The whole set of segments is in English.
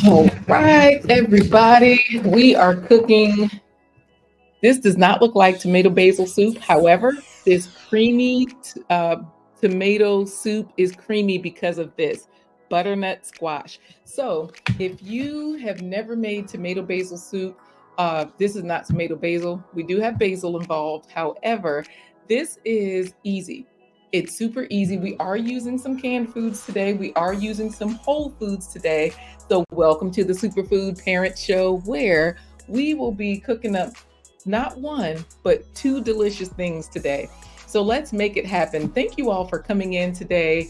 All right, everybody, we are cooking. This does not look like tomato basil soup. However, this creamy tomato soup is creamy because of this butternut squash. So, if you have never made tomato basil soup, this is not tomato basil. We do have basil involved. However, this is easy. It's super easy. We are using some canned foods today. We are using some whole foods today. So, welcome to the Superfood Parent Show, where we will be cooking up not one, but two delicious things today. So let's make it happen. Thank you all for coming in today.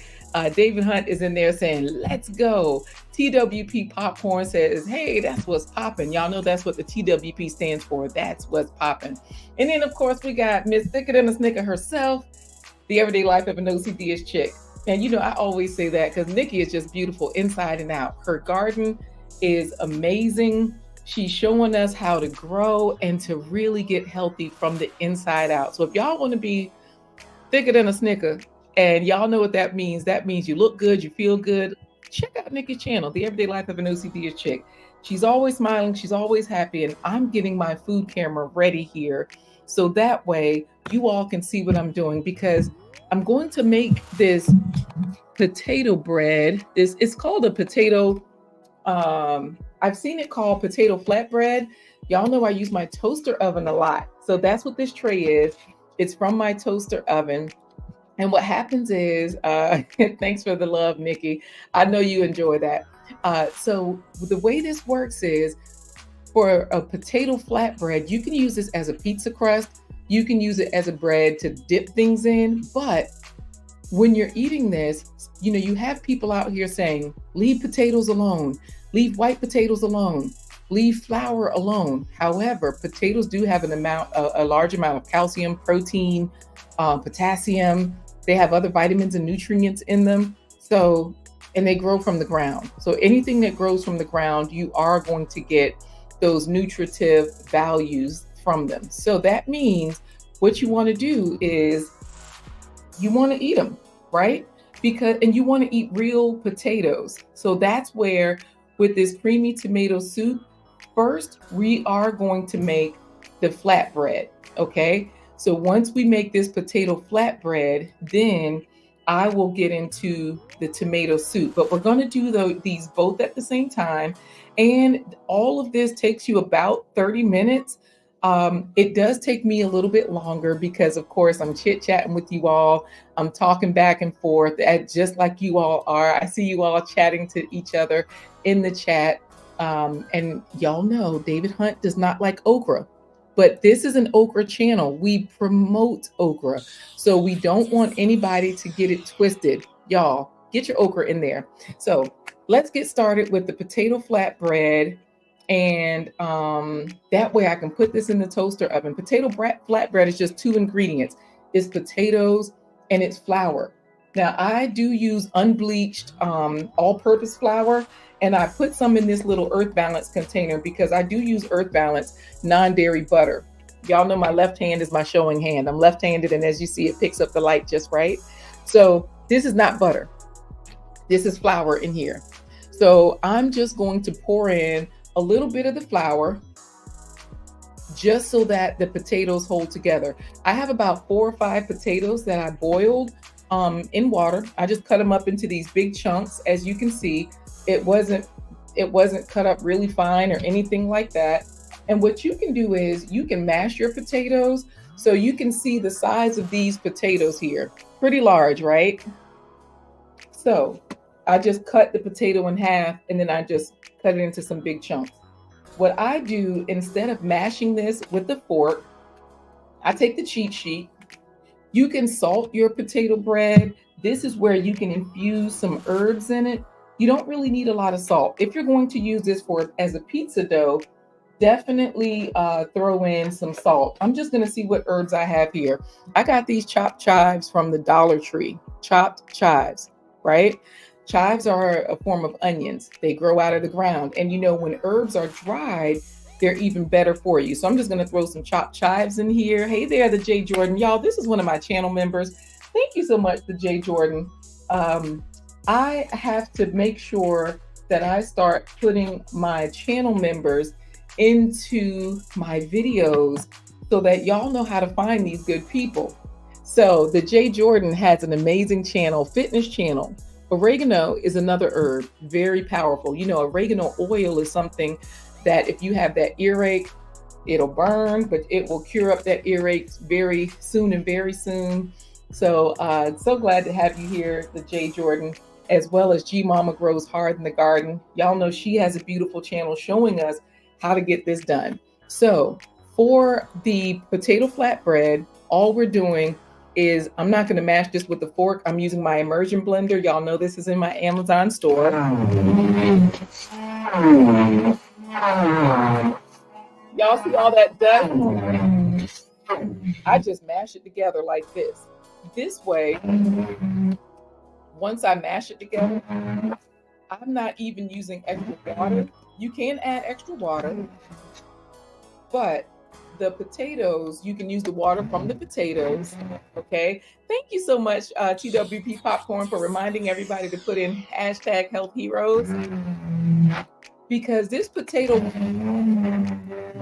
David Hunt is in there saying, let's go. TWP Popcorn says, hey, that's what's popping. Y'all know that's what the TWP stands for. That's what's popping. And then, of course, we got Miss Thicker Than a Snicker herself, the everyday life of an OCD-ish chick. And, you know, I always say that because Nikki is just beautiful inside and out. Her garden is amazing. She's showing us how to grow and to really get healthy from the inside out. So if y'all want to be thicker than a snicker, and y'all know what that means you look good, you feel good, check out Nikki's channel, The Everyday Life of an OCD Chick. She's always smiling, she's always happy, and I'm getting my food camera ready here so that way you all can see what I'm doing, because I'm going to make this potato bread. It's called a potato I've seen it called potato flatbread. Y'all know I use my toaster oven a lot. So that's what this tray is. It's from my toaster oven. And what happens is, thanks for the love, Nikki. I know you enjoy that. So the way this works is, for a potato flatbread, you can use this as a pizza crust. You can use it as a bread to dip things in. But when you're eating this, you know, you have people out here saying, leave potatoes alone. Leave white potatoes alone. Leave flour alone. However, potatoes do have a large amount of calcium, protein, potassium. They have other vitamins and nutrients in them. So, and they grow from the ground. So anything that grows from the ground, you are going to get those nutritive values from them. So that means what you want to do is you want to eat them, right? And you want to eat real potatoes. So that's where, with this creamy tomato soup, first we are going to make the flatbread, okay? So once we make this potato flatbread, then I will get into the tomato soup. But we're going to do these both at the same time. And all of this takes you about 30 minutes. It does take me a little bit longer because, of course, I'm chit-chatting with you all. I'm talking back and forth, just like you all are. I see you all chatting to each other in the chat. And y'all know David Hunt does not like okra, but this is an okra channel. We promote okra. So we don't want anybody to get it twisted. Y'all, get your okra in there. So let's get started with the potato flatbread. And that way I can put this in the toaster oven. Potato flatbread is just two ingredients. It's potatoes and it's flour. Now I do use unbleached all-purpose flour, and I put some in this little Earth Balance container because I do use Earth Balance non-dairy butter. Y'all know my left hand is my showing hand. I'm left-handed, and as you see, it picks up the light just right. So this is not butter. This is flour in here. So I'm just going to pour in a little bit of the flour just so that the potatoes hold together. I have about 4 or 5 potatoes that I boiled in water. I just cut them up into these big chunks. As you can see, it wasn't cut up really fine or anything like that. And what you can do is you can mash your potatoes. So you can see the size of these potatoes here. Pretty large, right? So I just cut the potato in half, and then I just cut it into some big chunks. What I do, instead of mashing this with the fork, I take the cheat sheet. You can salt your potato bread. This is where you can infuse some herbs in it. You don't really need a lot of salt. If you're going to use this as a pizza dough, definitely throw in some salt. I'm just going to see what herbs I have here. I got these chopped chives from the Dollar Tree. Chopped chives, right? Chives are a form of onions. They grow out of the ground. And you know, when herbs are dried, they're even better for you. So I'm just going to throw some chopped chives in here. Hey there, the J. Jordan. Y'all, this is one of my channel members. Thank you so much, the J. Jordan. I have to make sure that I start putting my channel members into my videos so that y'all know how to find these good people. So the J. Jordan has an amazing channel, fitness channel. Oregano is another herb, very powerful. You know, oregano oil is something that if you have that earache, it'll burn, but it will cure up that earache very soon and very soon. So so glad to have you here, the J. Jordan, as well as G Mama Grows Hard in the Garden. Y'all know she has a beautiful channel showing us how to get this done. So for the potato flatbread, all we're doing is, I'm not going to mash this with a fork. I'm using my immersion blender. Y'all know this is in my Amazon store. Y'all see all that dust? I just mash it together like this. This way, once I mash it together, I'm not even using extra water. You can add extra water, but the potatoes, you can use the water from the potatoes, okay? Thank you so much, TWP Popcorn, for reminding everybody to put in hashtag Health Heroes, because this potato,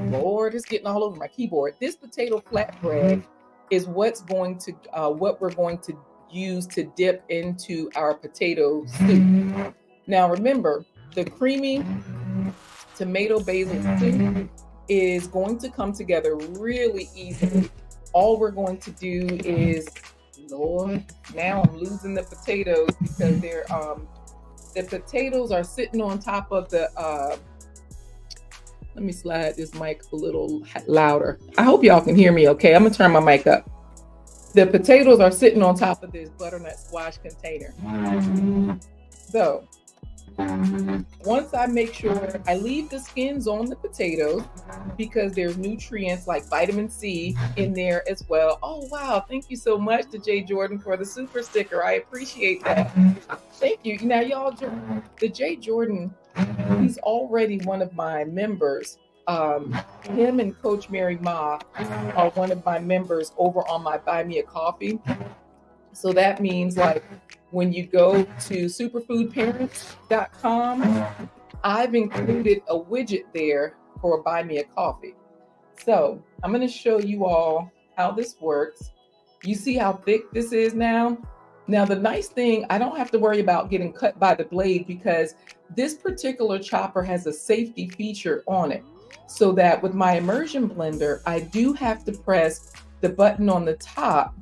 Lord, it's getting all over my keyboard. This potato flatbread is what we're going to use to dip into our potato soup. Now remember, the creamy tomato basil soup is going to come together really easily. All we're going to do is, Lord, now I'm losing the potatoes because they're the potatoes are sitting on top of the let me slide this mic a little louder. I hope y'all can hear me okay. I'm gonna turn my mic up. The potatoes are sitting on top of this butternut squash container. So once I make sure I leave the skins on the potatoes, because there's nutrients like vitamin C in there as well. Oh, wow. Thank you so much to J. Jordan for the super sticker. I appreciate that. Thank you. Now, y'all, the J. Jordan, he's already one of my members. Him and Coach Mary Ma are one of my members over on my Buy Me a Coffee. So that means, like, when you go to superfoodparents.com, I've included a widget there for Buy Me a Coffee. So I'm going to show you all how this works. You see how thick this is now? Now, the nice thing, I don't have to worry about getting cut by the blade, because this particular chopper has a safety feature on it. So that with my immersion blender, I do have to press the button on the top.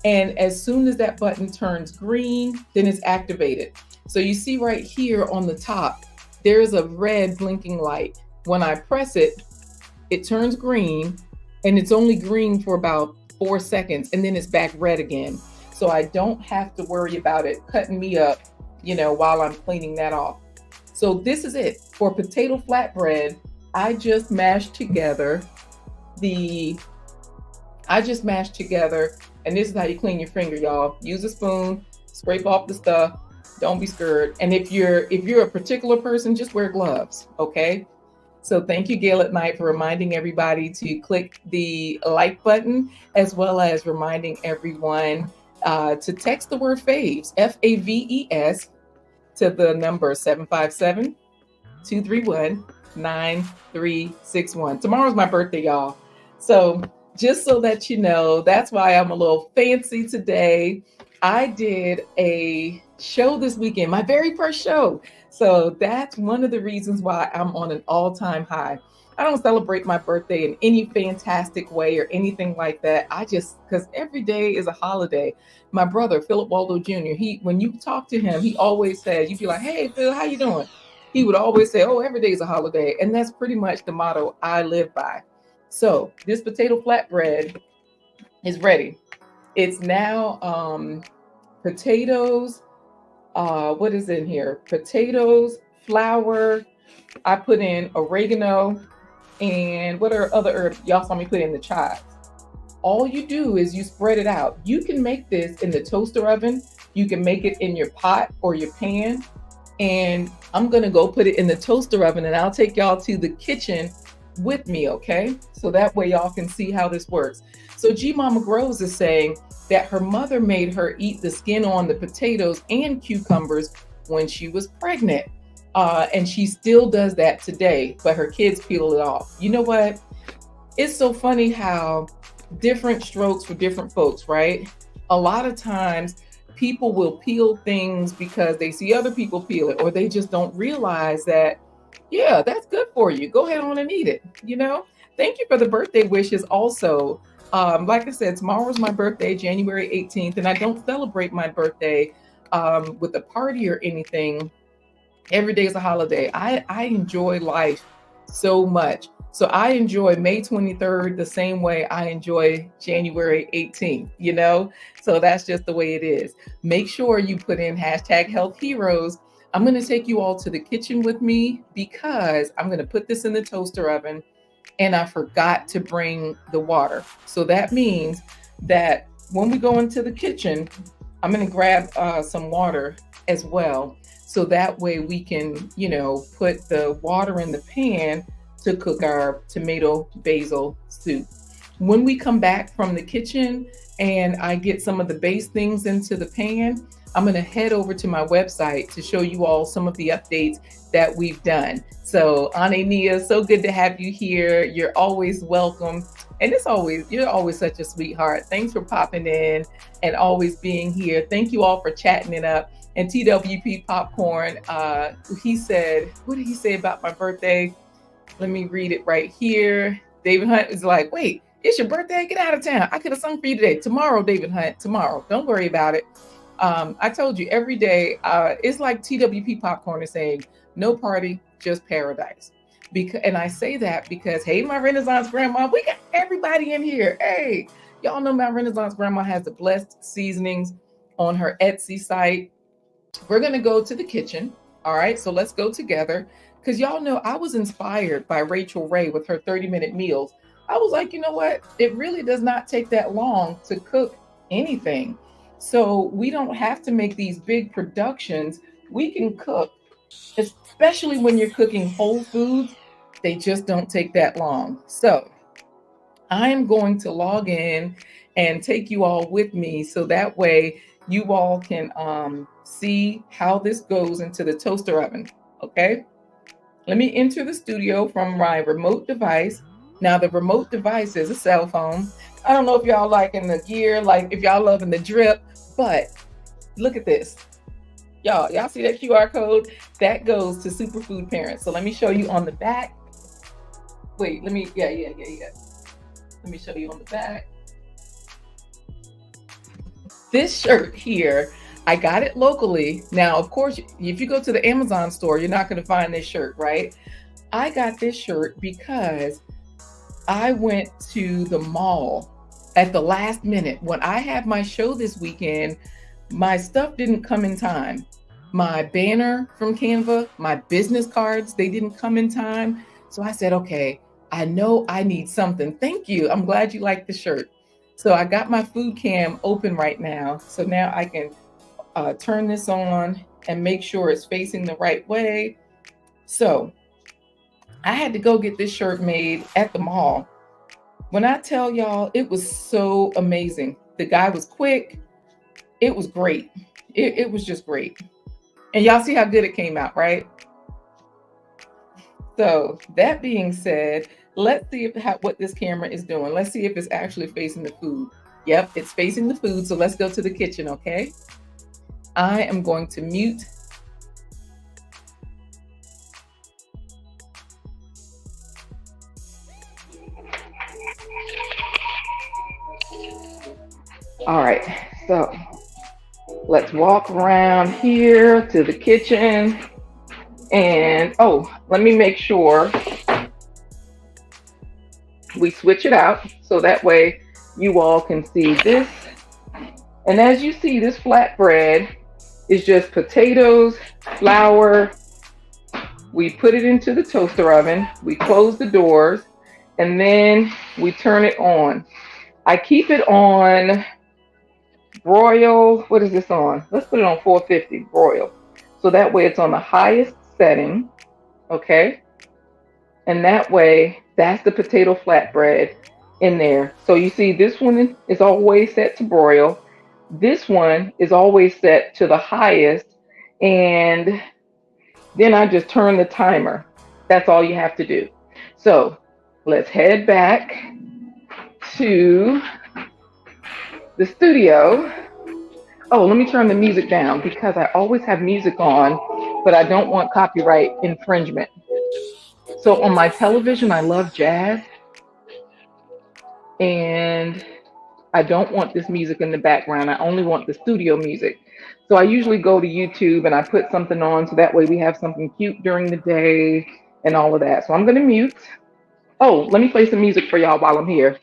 And as soon as that button turns green, then it's activated. So you see right here on the top, there's a red blinking light. When I press it, it turns green, and it's only green for about 4 seconds, and then it's back red again. So I don't have to worry about it cutting me up, you know, while I'm cleaning that off. So this is it. For potato flatbread, I just mashed together, and this is how you clean your finger, y'all. Use a spoon, scrape off the stuff. Don't be scared. And if you're a particular person, just wear gloves, okay? So thank you, Gail at Night, for reminding everybody to click the like button, as well as reminding everyone to text the word FAVES, FAVES, to the number 757-231-9361. Tomorrow's my birthday, y'all. So just so that you know, that's why I'm a little fancy today. I did a show this weekend, my very first show. So that's one of the reasons why I'm on an all-time high. I don't celebrate my birthday in any fantastic way or anything like that. Because every day is a holiday. My brother, Philip Waldo Jr., when you talk to him, he always says, you'd be like, hey, Phil, how you doing? He would always say, oh, every day is a holiday. And that's pretty much the motto I live by. So this potato flatbread is ready. It's now potatoes. What is in here? Potatoes, flour. I put in oregano, and what are other herbs? Y'all saw me put in the chives. All you do is you spread it out. You can make this in the toaster oven. You can make it in your pot or your pan. And I'm gonna go put it in the toaster oven, and I'll take y'all to the kitchen with me, okay? So that way y'all can see how this works. So G Mama Grows is saying that her mother made her eat the skin on the potatoes and cucumbers when she was pregnant. And she still does that today, but her kids peel it off. You know what? It's so funny how different strokes for different folks, right? A lot of times people will peel things because they see other people peel it, or they just don't realize that, yeah, that's good for you. Go ahead on and eat it, you know? Thank you for the birthday wishes also. Like I said, tomorrow's my birthday, January 18th, and I don't celebrate my birthday with a party or anything. Every day is a holiday. I enjoy life so much. So I enjoy May 23rd the same way I enjoy January 18th, you know? So that's just the way it is. Make sure you put in hashtag health heroes. I'm going to take you all to the kitchen with me because I'm going to put this in the toaster oven and I forgot to bring the water. So that means that when we go into the kitchen, I'm going to grab some water as well. So that way we can, you know, put the water in the pan to cook our tomato basil soup. When we come back from the kitchen and I get some of the base things into the pan, I'm going to head over to my website to show you all some of the updates that we've done. So, Ane Nia, so good to have you here. You're always welcome. And you're always such a sweetheart. Thanks for popping in and always being here. Thank you all for chatting it up. And TWP Popcorn, he said, what did he say about my birthday? Let me read it right here. David Hunt is like, wait, it's your birthday? Get out of town. I could have sung for you today. Tomorrow, David Hunt, tomorrow. Don't worry about it. I told you every day, it's like TWP Popcorn is saying, no party, just paradise. And I say that because, hey, my Renaissance grandma, we got everybody in here. Hey, y'all know my Renaissance grandma has the blessed seasonings on her Etsy site. We're going to go to the kitchen. All right. So let's go together. Because y'all know I was inspired by Rachel Ray with her 30-minute meals. I was like, you know what? It really does not take that long to cook anything. So we don't have to make these big productions. We can cook, especially when you're cooking whole foods. They just don't take that long. So I'm going to log in and take you all with me so that way you all can see how this goes into the toaster oven. Okay. Let me enter the studio from my remote device. Now the remote device is a cell phone. I don't know if y'all liking the gear, like if y'all loving the drip, but look at this. Y'all see that QR code? That goes to Superfood Parents. So let me show you on the back. Wait, let me, yeah. Let me show you on the back. This shirt here, I got it locally. Now, of course, if you go to the Amazon store, you're not going to find this shirt, right? I got this shirt because I went to the mall at the last minute. When I had my show this weekend, my stuff didn't come in time. My banner from Canva, my business cards, they didn't come in time. So I said, okay, I know I need something. Thank you. I'm glad you like the shirt. So I got my food cam open right now. So now I can turn this on and make sure it's facing the right way. So I had to go get this shirt made at the mall. When I tell y'all, it was so amazing. The guy was quick. It was great. It was just great. And y'all see how good it came out, right? So that being said, let's see what this camera is doing. Let's see if it's actually facing the food. Yep, it's facing the food. So let's go to the kitchen, okay? I am going to mute. All right, so let's walk around here to the kitchen. And, let me make sure we switch it out so that way you all can see this. And as you see, this flatbread is just potatoes, flour. We put it into the toaster oven. We close the doors and then we turn it on. I keep it on broil. What is this on? Let's put it on 450 broil. So that way it's on the highest setting. Okay. And that way, that's the potato flatbread in there. So you see this one is always set to broil. This one is always set to the highest. And Then I just turn the timer. That's all you have to do. So let's head back to the studio. Oh, let me turn the music down because I always have music on, but I don't want copyright infringement. So on my television, I love jazz, and I don't want this music in the background. I only want the studio music. So I usually go to YouTube and I put something on so that way we have something cute during the day and all of that. So I'm going to mute. Oh, let me play some music for y'all while I'm here.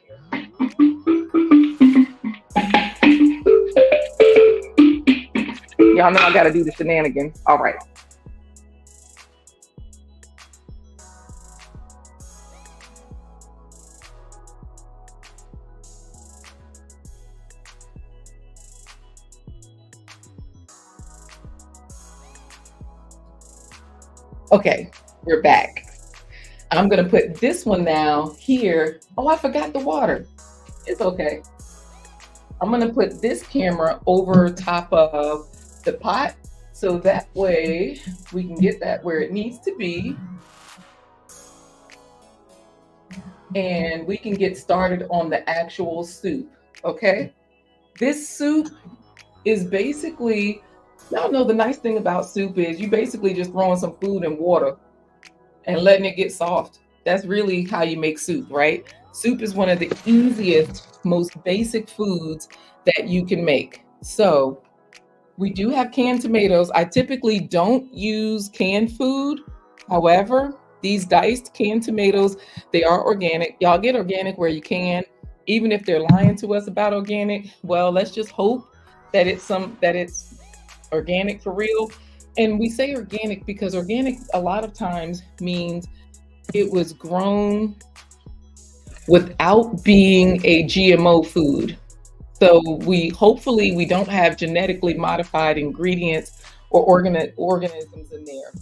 Y'all know I got to do the shenanigans. All right. Okay, we're back. I'm going to put this one now here. Oh, I forgot the water. It's okay. I'm going to put this camera over top of the pot so that way we can get that where it needs to be. And we can get started on the actual soup, okay? This soup is basically, y'all know the nice thing about soup is you basically just throwing some food in water and letting it get soft. That's really how you make soup, right? Soup is one of the easiest, most basic foods that you can make. So we do have canned tomatoes. I typically don't use canned food. However, these diced canned tomatoes, they are organic. Y'all get organic where you can. Even if they're lying to us about organic, well, let's just hope that it's organic for real. And we say organic because organic a lot of times means it was grown without being a GMO food. So hopefully we don't have genetically modified ingredients or organisms in there.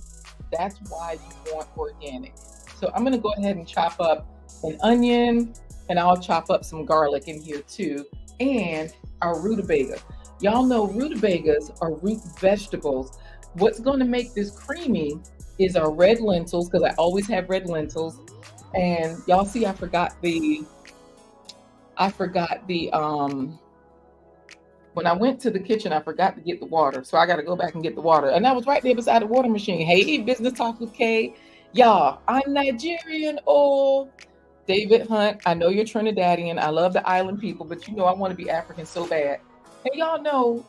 That's why you want organic. So I'm gonna go ahead and chop up an onion, and I'll chop up some garlic in here too, and our rutabaga. Y'all know rutabagas are root vegetables. What's gonna make this creamy is our red lentils, because I always have red lentils. And y'all see I forgot the when I went to the kitchen, I forgot to get the water. So I got to go back and get the water. And I was right there beside the water machine. Hey, Business Talk with Kay. Y'all, I'm Nigerian. Oh, David Hunt, I know you're Trinidadian. I love the island people, but you know I want to be African so bad. And y'all know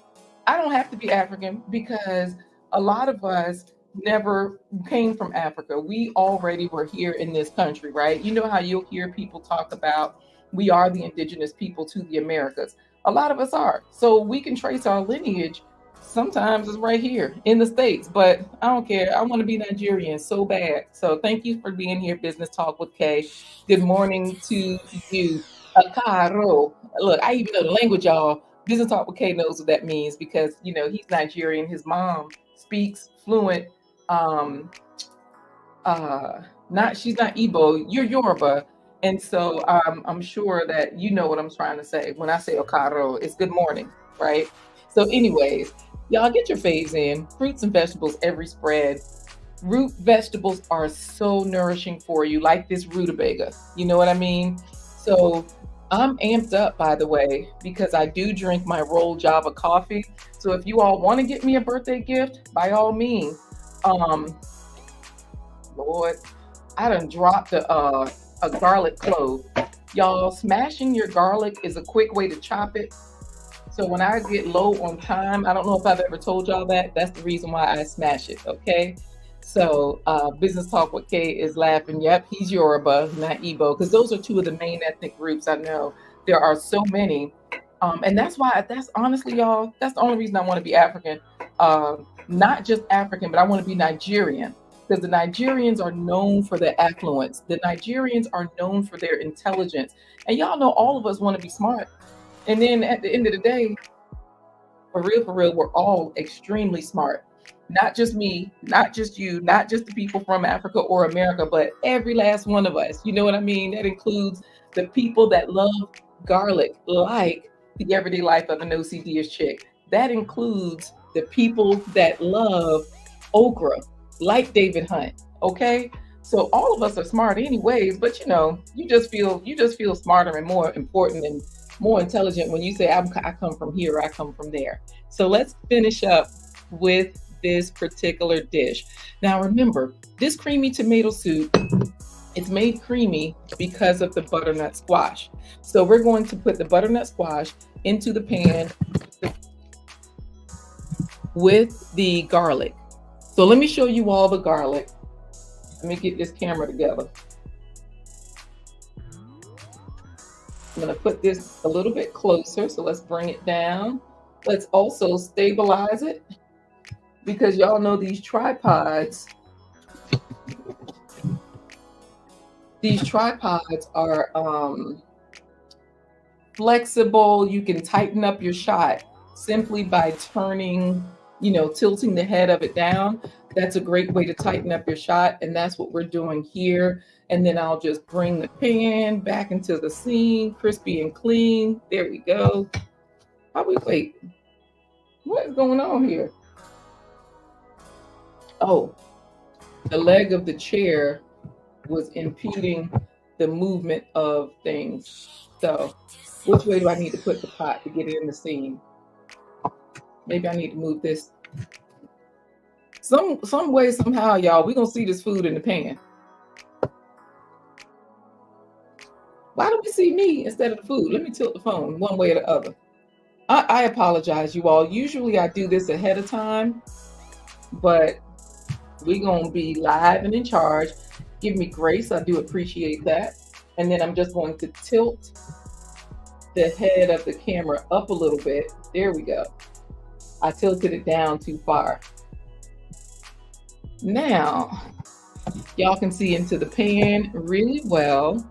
I don't have to be African because a lot of us never came from Africa. We already were here in this country, right? You know how you'll hear people talk about we are the indigenous people to the Americas. A lot of us are. So we can trace our lineage. Sometimes it's right here in the States, but I don't care. I want to be Nigerian so bad. So thank you for being here, Business Talk with Kay. Good morning to you. Akaro. Look, I even know the language, y'all. Business Talk with Kay knows what that means because, you know, he's Nigerian. His mom speaks fluent. She's not Igbo. You're Yoruba. And so I'm sure that you know what I'm trying to say. When I say Okaro, it's good morning, right? So anyways, y'all get your faves in. Fruits and vegetables, every spread. Root vegetables are so nourishing for you, like this rutabaga. You know what I mean? So I'm amped up, by the way, because I do drink my Roll Java coffee. So if you all want to get me a birthday gift, by all means. Lord, I done dropped a garlic clove. Y'all, smashing your garlic is a quick way to chop it. So when I get low on time, I don't know if I've ever told y'all that. That's the reason why I smash it, okay? So Business Talk with Kay is laughing. Yep, he's Yoruba, not Igbo, because those are two of the main ethnic groups I know. There are so many. And that's honestly, y'all, that's the only reason I want to be African. Not just African, but I want to be Nigerian. Because the Nigerians are known for their affluence. The Nigerians are known for their intelligence. And y'all know all of us want to be smart. And then at the end of the day, for real, we're all extremely smart. Not just me, not just you, not just the people from Africa or America, but every last one of us. You know what I mean? That includes the people that love garlic, like the everyday life of an OCD-ish chick. That includes the people that love okra. like David Hunt. Okay. So all of us are smart anyways, but you just feel smarter and more important and more intelligent when you say, I come from here, I come from there. So let's finish up with this particular dish. Now remember, this creamy tomato soup, it's made creamy because of the butternut squash. So we're going to put the butternut squash into the pan with the garlic. So let me show you all the garlic. Let me get this camera together. I'm going to put this a little bit closer. So let's bring it down. Let's also stabilize it, because y'all know these tripods are flexible. You can tighten up your shot simply by turning, tilting the head of it down. That's a great way to tighten up your shot. And that's what we're doing here. And then I'll just bring the pan back into the scene, crispy and clean. There we go. Wait, what is going on here? Oh, the leg of the chair was impeding the movement of things. So which way do I need to put the pot to get it in the scene? Maybe I need to move this. Some way, somehow, y'all, we're going to see this food in the pan. Why do we see me instead of the food? Let me tilt the phone one way or the other. I apologize, you all. Usually I do this ahead of time, but we're going to be live and in charge. Give me grace. I do appreciate that. And then I'm just going to tilt the head of the camera up a little bit. There we go. I tilted it down too far. Now, y'all can see into the pan really well.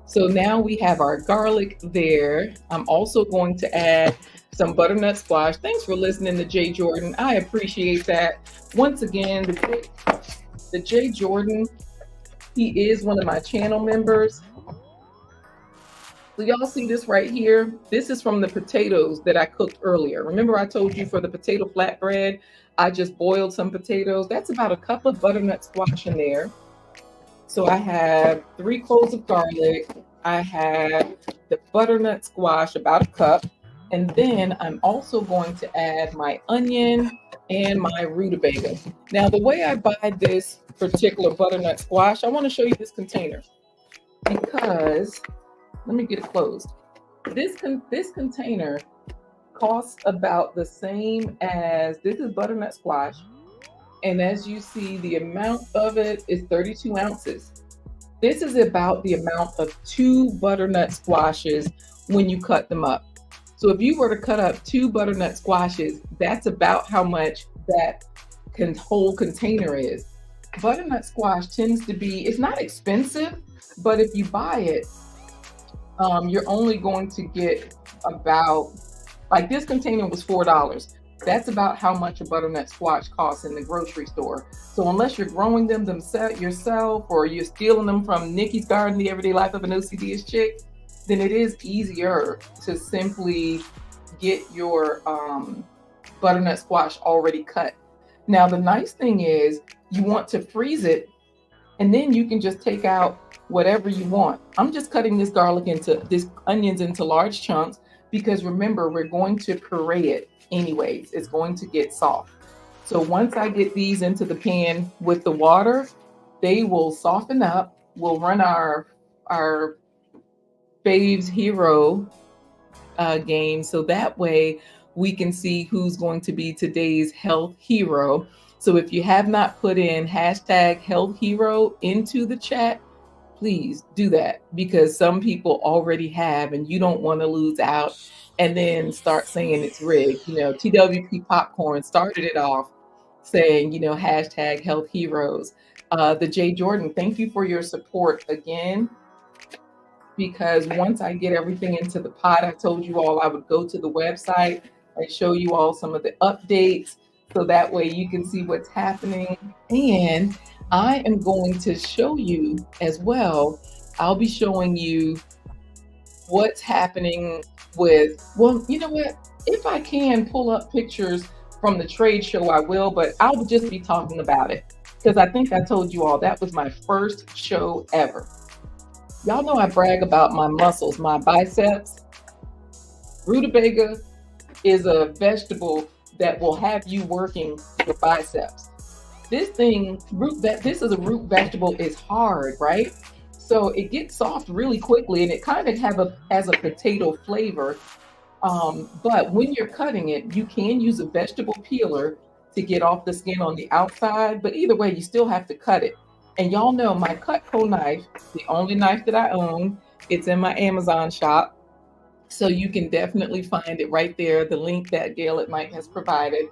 So now we have our garlic there. I'm also going to add some butternut squash. Thanks for listening to Jay Jordan. I appreciate that. Once again, the Jay Jordan, he is one of my channel members. So y'all see this right here? This is from the potatoes that I cooked earlier. Remember I told you for the potato flatbread, I just boiled some potatoes. That's about a cup of butternut squash in there. So I have 3 cloves of garlic. I have the butternut squash, about a cup. And then I'm also going to add my onion and my rutabaga. Now, the way I buy this particular butternut squash, I want to show you this container, because let me get it closed. This container costs about the same as, this is butternut squash. And as you see, the amount of it is 32 ounces. This is about the amount of 2 butternut squashes when you cut them up. So if you were to cut up 2 butternut squashes, that's about how much that whole container is. Butternut squash tends to be, it's not expensive, but if you buy it, you're only going to get about, like this container was $4. That's about how much a butternut squash costs in the grocery store. So unless you're growing them yourself, or you're stealing them from Nikki's Garden, the Everyday Life of an OCD's Chick, then it is easier to simply get your butternut squash already cut. Now, the nice thing is you want to freeze it, and then you can just take out whatever you want. I'm just cutting this onions into large chunks, because remember, we're going to puree it anyways. It's going to get soft. So once I get these into the pan with the water, they will soften up. We'll run our Faves Hero game, so that way we can see who's going to be today's health hero. So if you have not put in hashtag health hero into the chat, please do that, because some people already have, and you don't want to lose out and then start saying it's rigged. TWP Popcorn started it off saying, hashtag health heroes. The Jay Jordan, thank you for your support again, because once I get everything into the pot, I told you all I would go to the website and show you all some of the updates, so that way you can see what's happening. And I am going to show you as well, I'll be showing you what's happening with, well, you know what? If I can pull up pictures from the trade show, I will, but I'll just be talking about it. because I think I told you all that was my first show ever. Y'all know I brag about my muscles, my biceps. Rutabaga is a vegetable that will have you working your biceps. This thing, this is a root vegetable, is hard, right? So it gets soft really quickly, and it kind of has a potato flavor. But when you're cutting it, you can use a vegetable peeler to get off the skin on the outside. But either way, you still have to cut it. And y'all know my Cutco knife, the only knife that I own. It's in my Amazon shop. So you can definitely find it right there, the link that Gail at Mike has provided.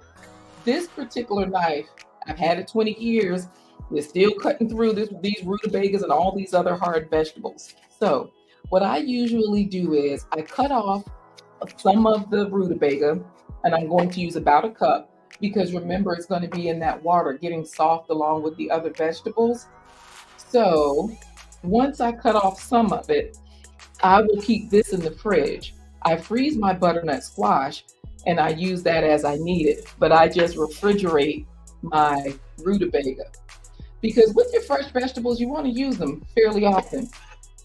This particular knife, I've had it 20 years. It's still cutting through these rutabagas and all these other hard vegetables. So what I usually do is I cut off some of the rutabaga, and I'm going to use about a cup, because remember, it's going to be in that water getting soft along with the other vegetables. So once I cut off some of it, I will keep this in the fridge. I freeze my butternut squash and I use that as I need it, but I just refrigerate my rutabaga, because with your fresh vegetables, you want to use them fairly often.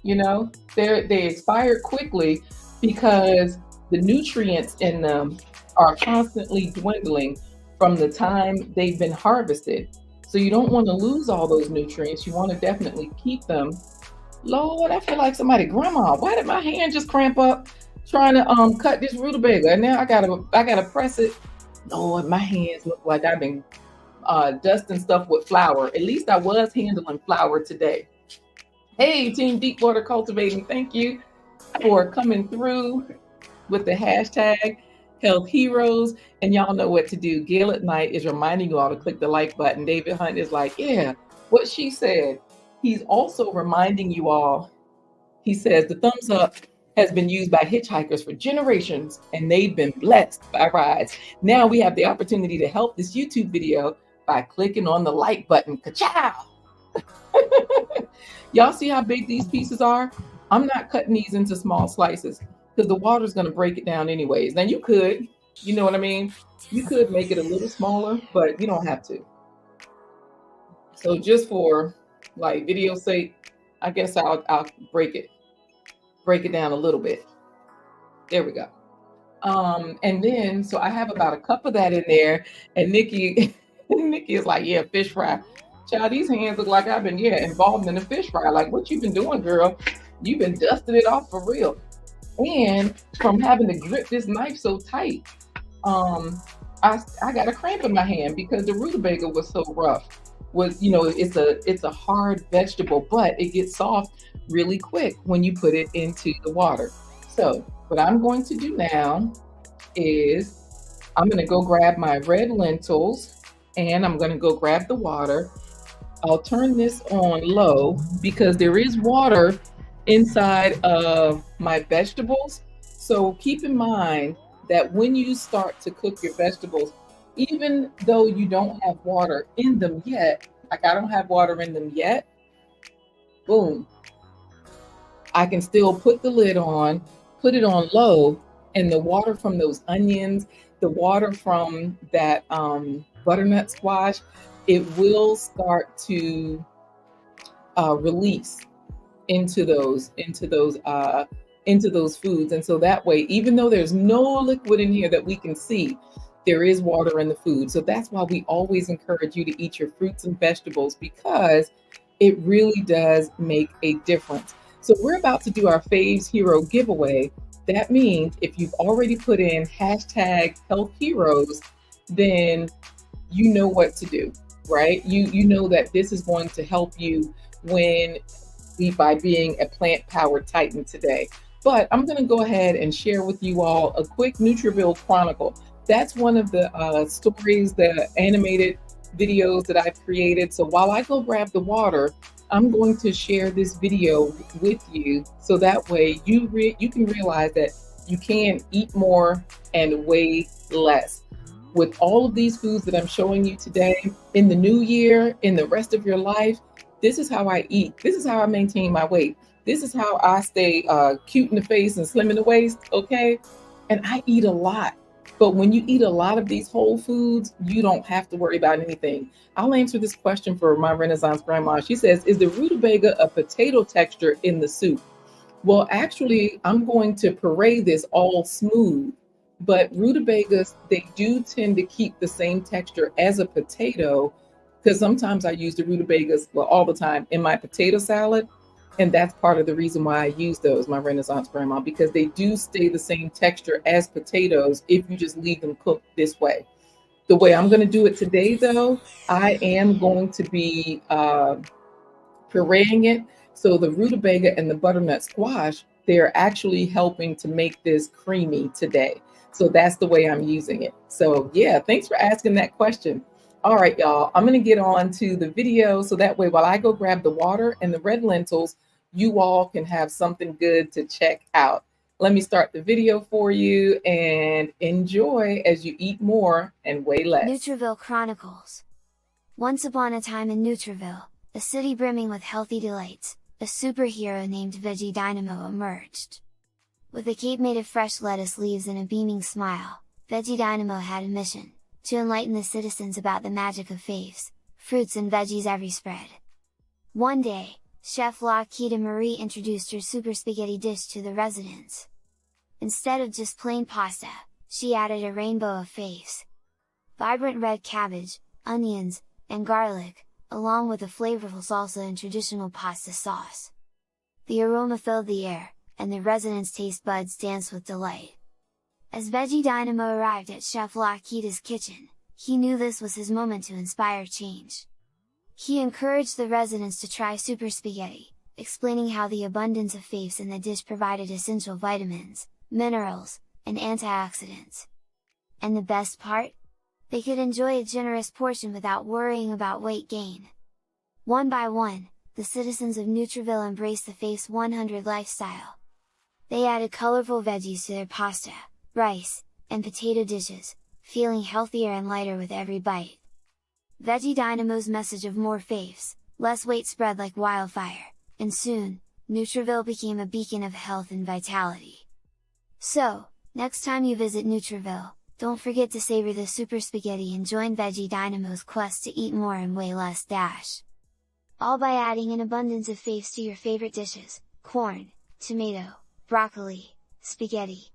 You know, they expire quickly because the nutrients in them are constantly dwindling from the time they've been harvested. So you don't want to lose all those nutrients. You want to definitely keep them. Lord, I feel like somebody, grandma, why did my hand just cramp up trying to cut this rutabaga? And now I gotta press it. Lord, my hands look like I've been dusting stuff with flour. At least I was handling flour today. Hey, Team Deepwater Cultivating, thank you for coming through with the hashtag Health Heroes. And y'all know what to do. Gail at Night is reminding you all to click the like button. David Hunt is like, yeah, what she said. He's also reminding you all, he says, the thumbs up has been used by hitchhikers for generations, and they've been blessed by rides. Now we have the opportunity to help this YouTube video by clicking on the like button. Ka-chow! Y'all see how big these pieces are? I'm not cutting these into small slices because the water's going to break it down anyways. Now you could, you know what I mean? You could make it a little smaller, but you don't have to. So just for like video sake, I guess I'll break it down a little bit. There we go. And then, so I have about a cup of that in there, and Nikki is like, yeah, fish fry. Child, these hands look like I've been, involved in the fish fry. Like, what you been doing, girl? You've been dusting it off for real. And from having to grip this knife so tight, I got a cramp in my hand because the rutabaga was so rough. It's a hard vegetable, but it gets soft really quick when you put it into the water. So what I'm going to do now is I'm going to go grab my red lentils, and I'm going to go grab the water. I'll turn this on low because there is water inside of my vegetables. So keep in mind that when you start to cook your vegetables, even though you don't have water in them yet, like I don't have water in them yet, boom, I can still put the lid on, put it on low, and the water from those onions, the water from that butternut squash, it will start to release into those foods. And so that way, even though there's no liquid in here that we can see, there is water in the food. So that's why we always encourage you to eat your fruits and vegetables, because it really does make a difference. So we're about to do our Faves Hero giveaway. That means if you've already put in hashtag Health Heroes, then you know what to do, right? You know that this is going to help you by being a plant-powered titan today. But I'm going to go ahead and share with you all a quick Nutriville Chronicle. That's one of the stories, the animated videos that I've created. So while I go grab the water, I'm going to share this video with you, so that way you can realize that you can eat more and weigh less. With all of these foods that I'm showing you today, in the new year, in the rest of your life, this is how I eat. This is how I maintain my weight. This is how I stay cute in the face and slim in the waist, okay? And I eat a lot. But when you eat a lot of these whole foods, you don't have to worry about anything. I'll answer this question for my Renaissance grandma. She says, is the rutabaga a potato texture in the soup? Well, actually, I'm going to parade this all smooth, but rutabagas, they do tend to keep the same texture as a potato because sometimes I use the rutabagas, well, all the time in my potato salad. And that's part of the reason why I use those, my Renaissance grandma, because they do stay the same texture as potatoes if you just leave them cooked this way. The way I'm going to do it today, though, I am going to be pureeing it. So the rutabaga and the butternut squash, they're actually helping to make this creamy today. So that's the way I'm using it. So yeah, thanks for asking that question. All right, y'all, I'm going to get on to the video. So that way, while I go grab the water and the red lentils, you all can have something good to check out. Let me start the video for you and enjoy as you eat more and weigh less. Nutriville Chronicles. Once upon a time in Nutriville, a city brimming with healthy delights, a superhero named Veggie Dynamo emerged. With a cape made of fresh lettuce leaves and a beaming smile, Veggie Dynamo had a mission: to enlighten the citizens about the magic of faves, fruits and veggies every spread. One day, Chef LaQuita Marie introduced her super spaghetti dish to the residents. Instead of just plain pasta, she added a rainbow of faves. Vibrant red cabbage, onions, and garlic, along with a flavorful salsa and traditional pasta sauce. The aroma filled the air, and the residents' taste buds danced with delight. As Veggie Dynamo arrived at Chef LaQuita's kitchen, he knew this was his moment to inspire change. He encouraged the residents to try super spaghetti, explaining how the abundance of faves in the dish provided essential vitamins, minerals, and antioxidants. And the best part? They could enjoy a generous portion without worrying about weight gain. One by one, the citizens of Nutriville embraced the Faves 100 lifestyle. They added colorful veggies to their pasta, rice, and potato dishes, feeling healthier and lighter with every bite. Veggie Dynamo's message of more faves, less weight spread like wildfire, and soon, Nutriville became a beacon of health and vitality. So, next time you visit Nutriville, don't forget to savor the super spaghetti and join Veggie Dynamo's quest to eat more and weigh less dash. All by adding an abundance of faves to your favorite dishes: corn, tomato, broccoli, spaghetti.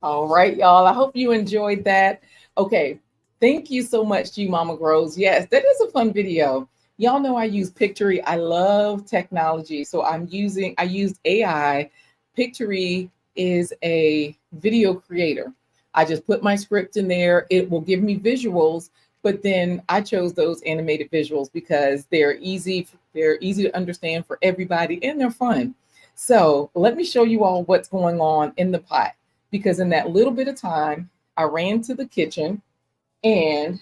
All right, y'all. I hope you enjoyed that. Okay, thank you so much to you, Mama Grows. Yes, that is a fun video. Y'all know I use Pictory. I love technology. So I used AI. Pictory is a video creator. I just put my script in there. It will give me visuals, but then I chose those animated visuals because they're easy to understand for everybody and they're fun. So let me show you all what's going on in the pot, because in that little bit of time, I ran to the kitchen and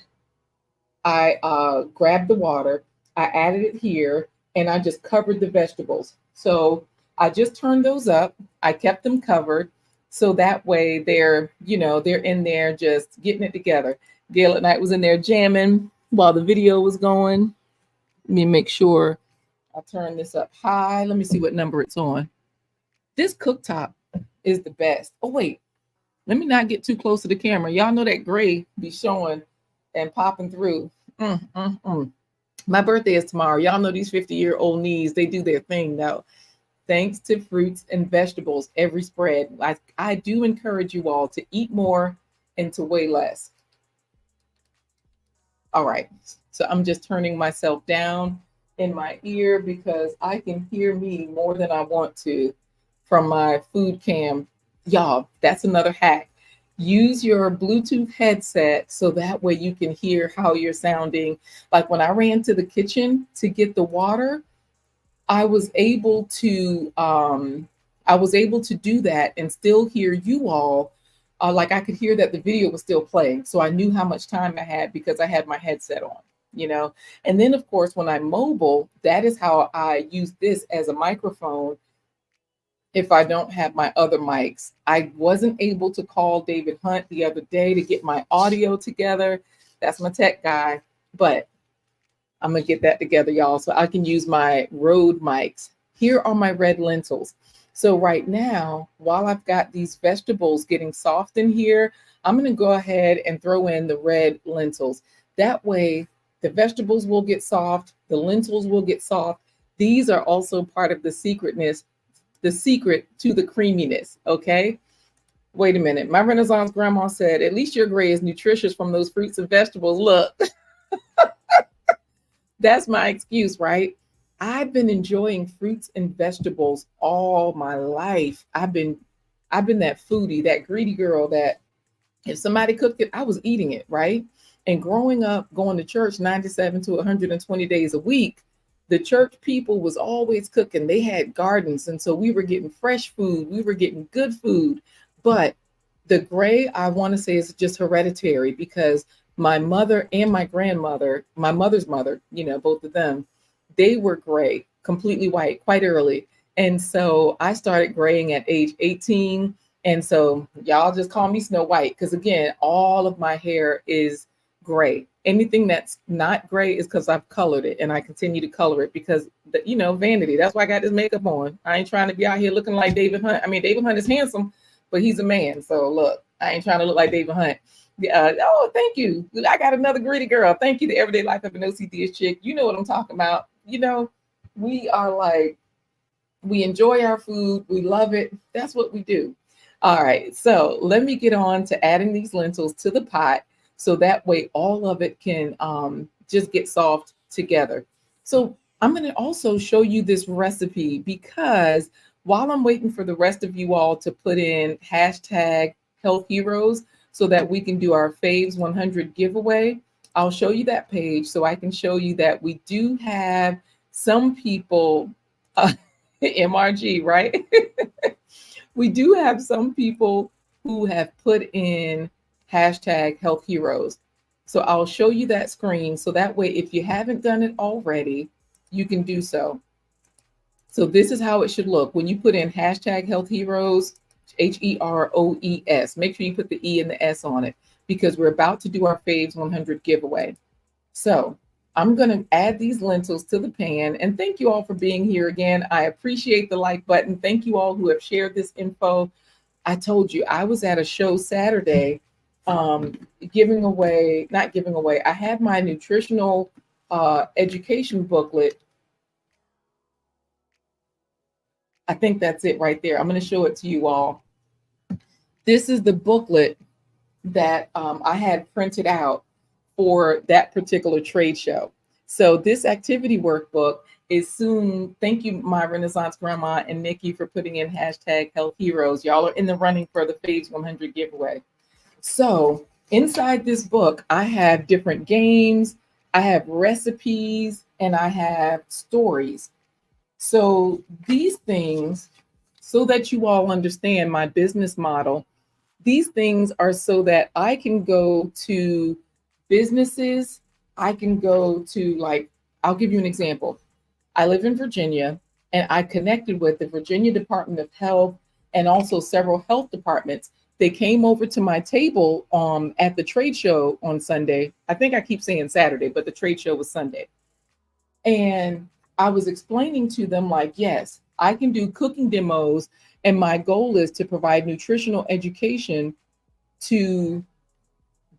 I grabbed the water, I added it here, and I just covered the vegetables. So I just turned those up. I kept them covered. So that way they're in there just getting it together. Gail at night was in there jamming while the video was going. Let me make sure I turn this up high. Let me see what number it's on. This cooktop is the best. Oh, wait. Let me not get too close to the camera. Y'all know that gray be showing and popping through. My birthday is tomorrow. Y'all know these 50-year-old knees, they do their thing now. Thanks to fruits and vegetables, every spread. I do encourage you all to eat more and to weigh less. All right. So I'm just turning myself down in my ear because I can hear me more than I want to from my food cam. Y'all, that's another hack. Use your Bluetooth headset so that way you can hear how you're sounding. Like when I ran to the kitchen to get the water, I was able to do that and still hear you all. Like I could hear that the video was still playing. So I knew how much time I had because I had my headset on, And then of course, when I'm mobile, that is how I use this as a microphone. If I don't have my other mics, I wasn't able to call David Hunt the other day to get my audio together. That's my tech guy, but I'm going to get that together, y'all, so I can use my Rode mics. Here are my red lentils. So right now, while I've got these vegetables getting soft in here, I'm going to go ahead and throw in the red lentils. That way, the vegetables will get soft, the lentils will get soft. These are also part of the secretness, the secret to the creaminess, okay? Wait a minute. My Renaissance grandma said, at least your gray is nutritious from those fruits and vegetables. Look, that's my excuse, right? I've been enjoying fruits and vegetables all my life. I've been that foodie, that greedy girl that if somebody cooked it, I was eating it, right? And growing up, going to church 97 to 120 days a week, the church people was always cooking. They had gardens. And so we were getting fresh food. We were getting good food. But the gray, I want to say, is just hereditary because my mother and my grandmother, my mother's mother, both of them, they were gray, completely white, quite early. And so I started graying at age 18. And so y'all just call me Snow White because again, all of my hair is gray. Anything that's not gray is because I've colored it and I continue to color it because vanity. That's why I got this makeup on. I ain't trying to be out here looking like David Hunt. I mean, David Hunt is handsome, but he's a man. So look, I ain't trying to look like David Hunt. Oh, thank you. I got another greedy girl. Thank you. The Everyday Life of an OCD chick. You know what I'm talking about. We are like, we enjoy our food. We love it. That's what we do. All right. So let me get on to adding these lentils to the pot. So that way all of it can just get soft together. So I'm going to also show you this recipe because while I'm waiting for the rest of you all to put in hashtag health heroes so that we can do our faves 100 giveaway, I'll show you that page so I can show you that we do have some people, MRG, right? We do have some people who have put in hashtag health heroes. So I'll show you that screen. So that way, if you haven't done it already, you can do so. So this is how it should look. When you put in hashtag health heroes, HEROES, make sure you put the E and the S on it because we're about to do our Faves 100 giveaway. So I'm going to add these lentils to the pan. And thank you all for being here again. I appreciate the like button. Thank you all who have shared this info. I told you I was at a show Saturday giving away, not giving away, I had my nutritional education booklet. I think that's it right there. I'm going to show it to you all. This is the booklet that I had printed out for that particular trade show. So this activity workbook is soon. Thank you, my Renaissance grandma and Nikki, for putting in hashtag health heroes. Y'all are in the running for the Faves 100 giveaway. So inside this book, I have different games, I have recipes, and I have stories. So these things, so that you all understand my business model, these things are so that I can go to businesses. I can go to, like, I'll give you an example. I live in Virginia and I connected with the Virginia Department of Health and also several health departments. They came over to my table at the trade show on Sunday. I think I keep saying Saturday, but the trade show was Sunday. And I was explaining to them, like, yes, I can do cooking demos. And my goal is to provide nutritional education to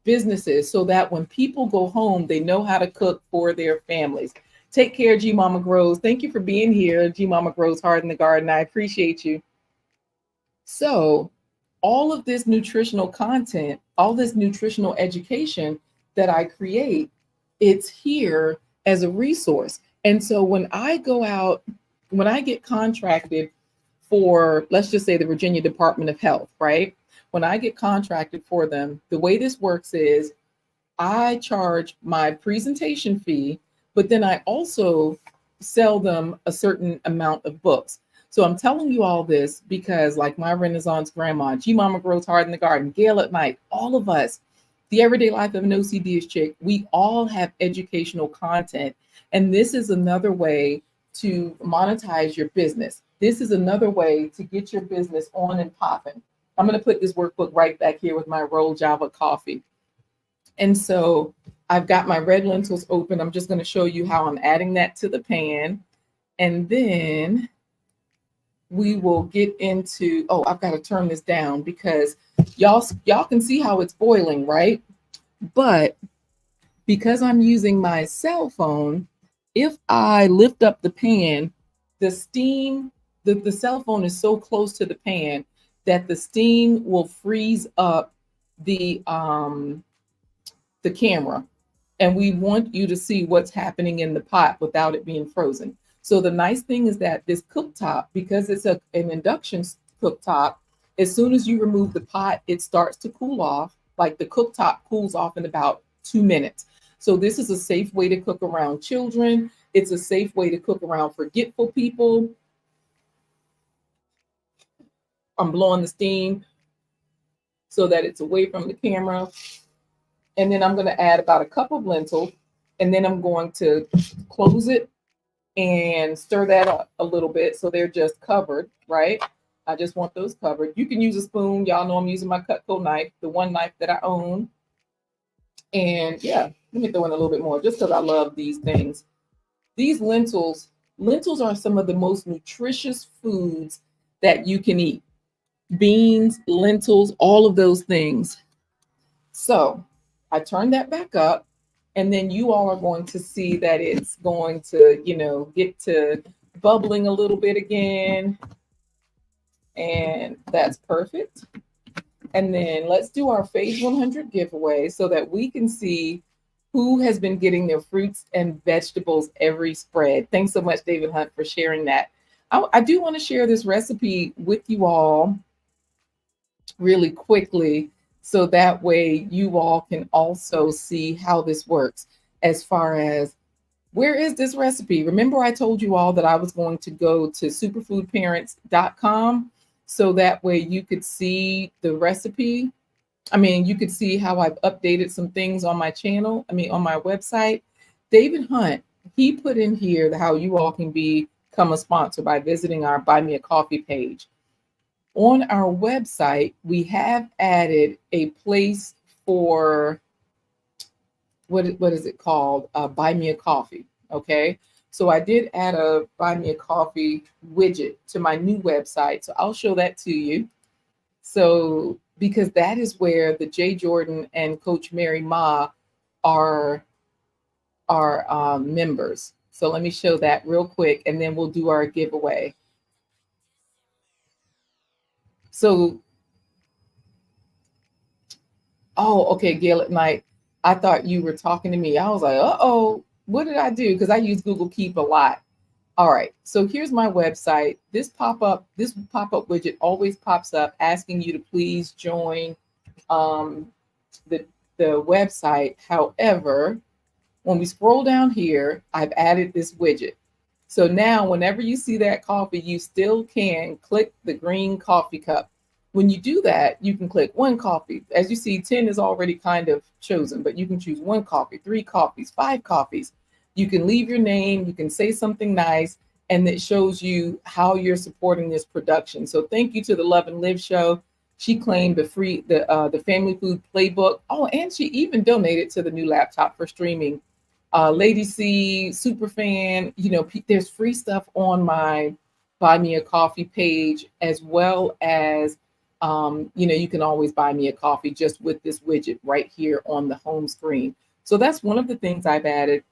businesses so that when people go home, they know how to cook for their families. Take care, G Mama Grows. Thank you for being here, G Mama Grows Heart in the Garden. I appreciate you. So all of this nutritional content, all this nutritional education that I create, it's here as a resource. And so when I go out, when I get contracted for, let's just say, the Virginia Department of Health, right? When I get contracted for them, the way this works is I charge my presentation fee, but then I also sell them a certain amount of books. So I'm telling you all this because, like my Renaissance grandma, G Mama Grows Heart in the Garden, Gail at Night, all of us, the Everyday Life of an OCD chick, we all have educational content. And this is another way to monetize your business. This is another way to get your business on and popping. I'm going to put this workbook right back here with my rolled Java coffee. And so I've got my red lentils open. I'm just going to show you how I'm adding that to the pan. And then we will get into, oh, I've got to turn this down because y'all can see how it's boiling, right? But because I'm using my cell phone, if I lift up the pan, the steam, the cell phone is so close to the pan that the steam will freeze up the camera. And we want you to see what's happening in the pot without it being frozen. So the nice thing is that this cooktop, because it's an induction cooktop, as soon as you remove the pot, it starts to cool off. Like the cooktop cools off in about 2 minutes. So this is a safe way to cook around children. It's a safe way to cook around forgetful people. I'm blowing the steam so that it's away from the camera. And then I'm going to add about a cup of lentils, and then I'm going to close it and stir that up a little bit so they're just covered, right? I just want those covered. You can use a spoon. Y'all know I'm using my Cutco knife, the one knife that I own. And yeah, let me throw in a little bit more just because I love these things. These lentils are some of the most nutritious foods that you can eat. Beans, lentils, all of those things. So I turn that back up, and then you all are going to see that it's going to, get to bubbling a little bit again. And that's perfect. And then let's do our Phase 100 giveaway so that we can see who has been getting their fruits and vegetables every spread. Thanks so much, David Hunt, for sharing that. I do want to share this recipe with you all really quickly, so that way you all can also see how this works as far as where is this recipe. Remember, I told you all that I was going to go to superfoodparents.com so that way you could see the recipe. I mean, you could see how I've updated some things on my channel. I mean, on my website. David Hunt, he put in here how you all can become a sponsor by visiting our Buy Me a Coffee page. On our website, we have added a place for what is it called? Buy Me a Coffee. Okay. So I did add a Buy Me a Coffee widget to my new website. So I'll show that to you. So because that is where the Jay Jordan and Coach Mary Ma are members. So let me show that real quick, and then we'll do our giveaway. So, oh, okay, Gail at Night. I thought you were talking to me. I was like, uh-oh, what did I do? Because I use Google Keep a lot. All right, so here's my website. This pop-up widget always pops up asking you to please join the website. However, when we scroll down here, I've added this widget. So now whenever you see that coffee, you still can click the green coffee cup. When you do that, you can click one coffee. As you see, 10 is already kind of chosen, but you can choose one coffee, 3 coffees, 5 coffees. You can leave your name, you can say something nice, and it shows you how you're supporting this production. So thank you to the Love and Live show. She claimed the family food playbook. Oh, and she even donated to the new laptop for streaming. Lady C, super fan, there's free stuff on my Buy Me a Coffee page, as well as, you can always buy me a coffee just with this widget right here on the home screen. So that's one of the things I've added.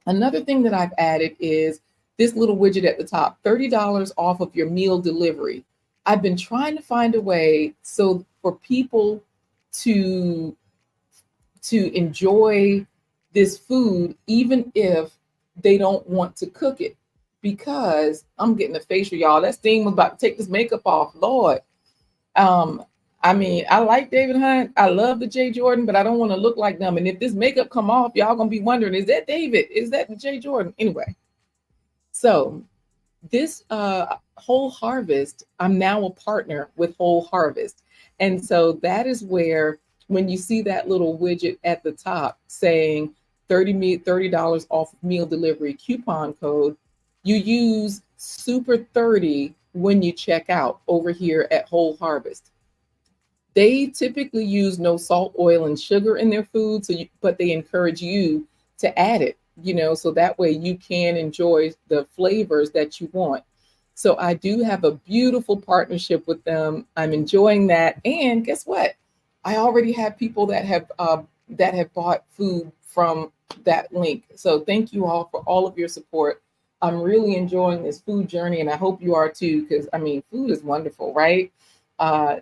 Another thing that I've added is this little widget at the top, $30 off of your meal delivery. I've been trying to find a way so for people to enjoy this food, even if they don't want to cook it, because I'm getting a facial, y'all. That steam was about to take this makeup off, Lord. I mean, I like David Hunt. I love the Jay Jordan, but I don't want to look like them. And if this makeup come off, y'all gonna be wondering, is that David? Is that the Jay Jordan? Anyway, so this Whole Harvest, I'm now a partner with Whole Harvest. And so that is where when you see that little widget at the top saying $30 off meal delivery coupon code, you use Super 30 when you check out over here at Whole Harvest. They typically use no salt, oil, and sugar in their food, but they encourage you to add it, so that way you can enjoy the flavors that you want. So I do have a beautiful partnership with them. I'm enjoying that. And guess what? I already have people that have bought food from that link. So thank you all for all of your support. I'm really enjoying this food journey, and I hope you are too, because I mean, food is wonderful, right?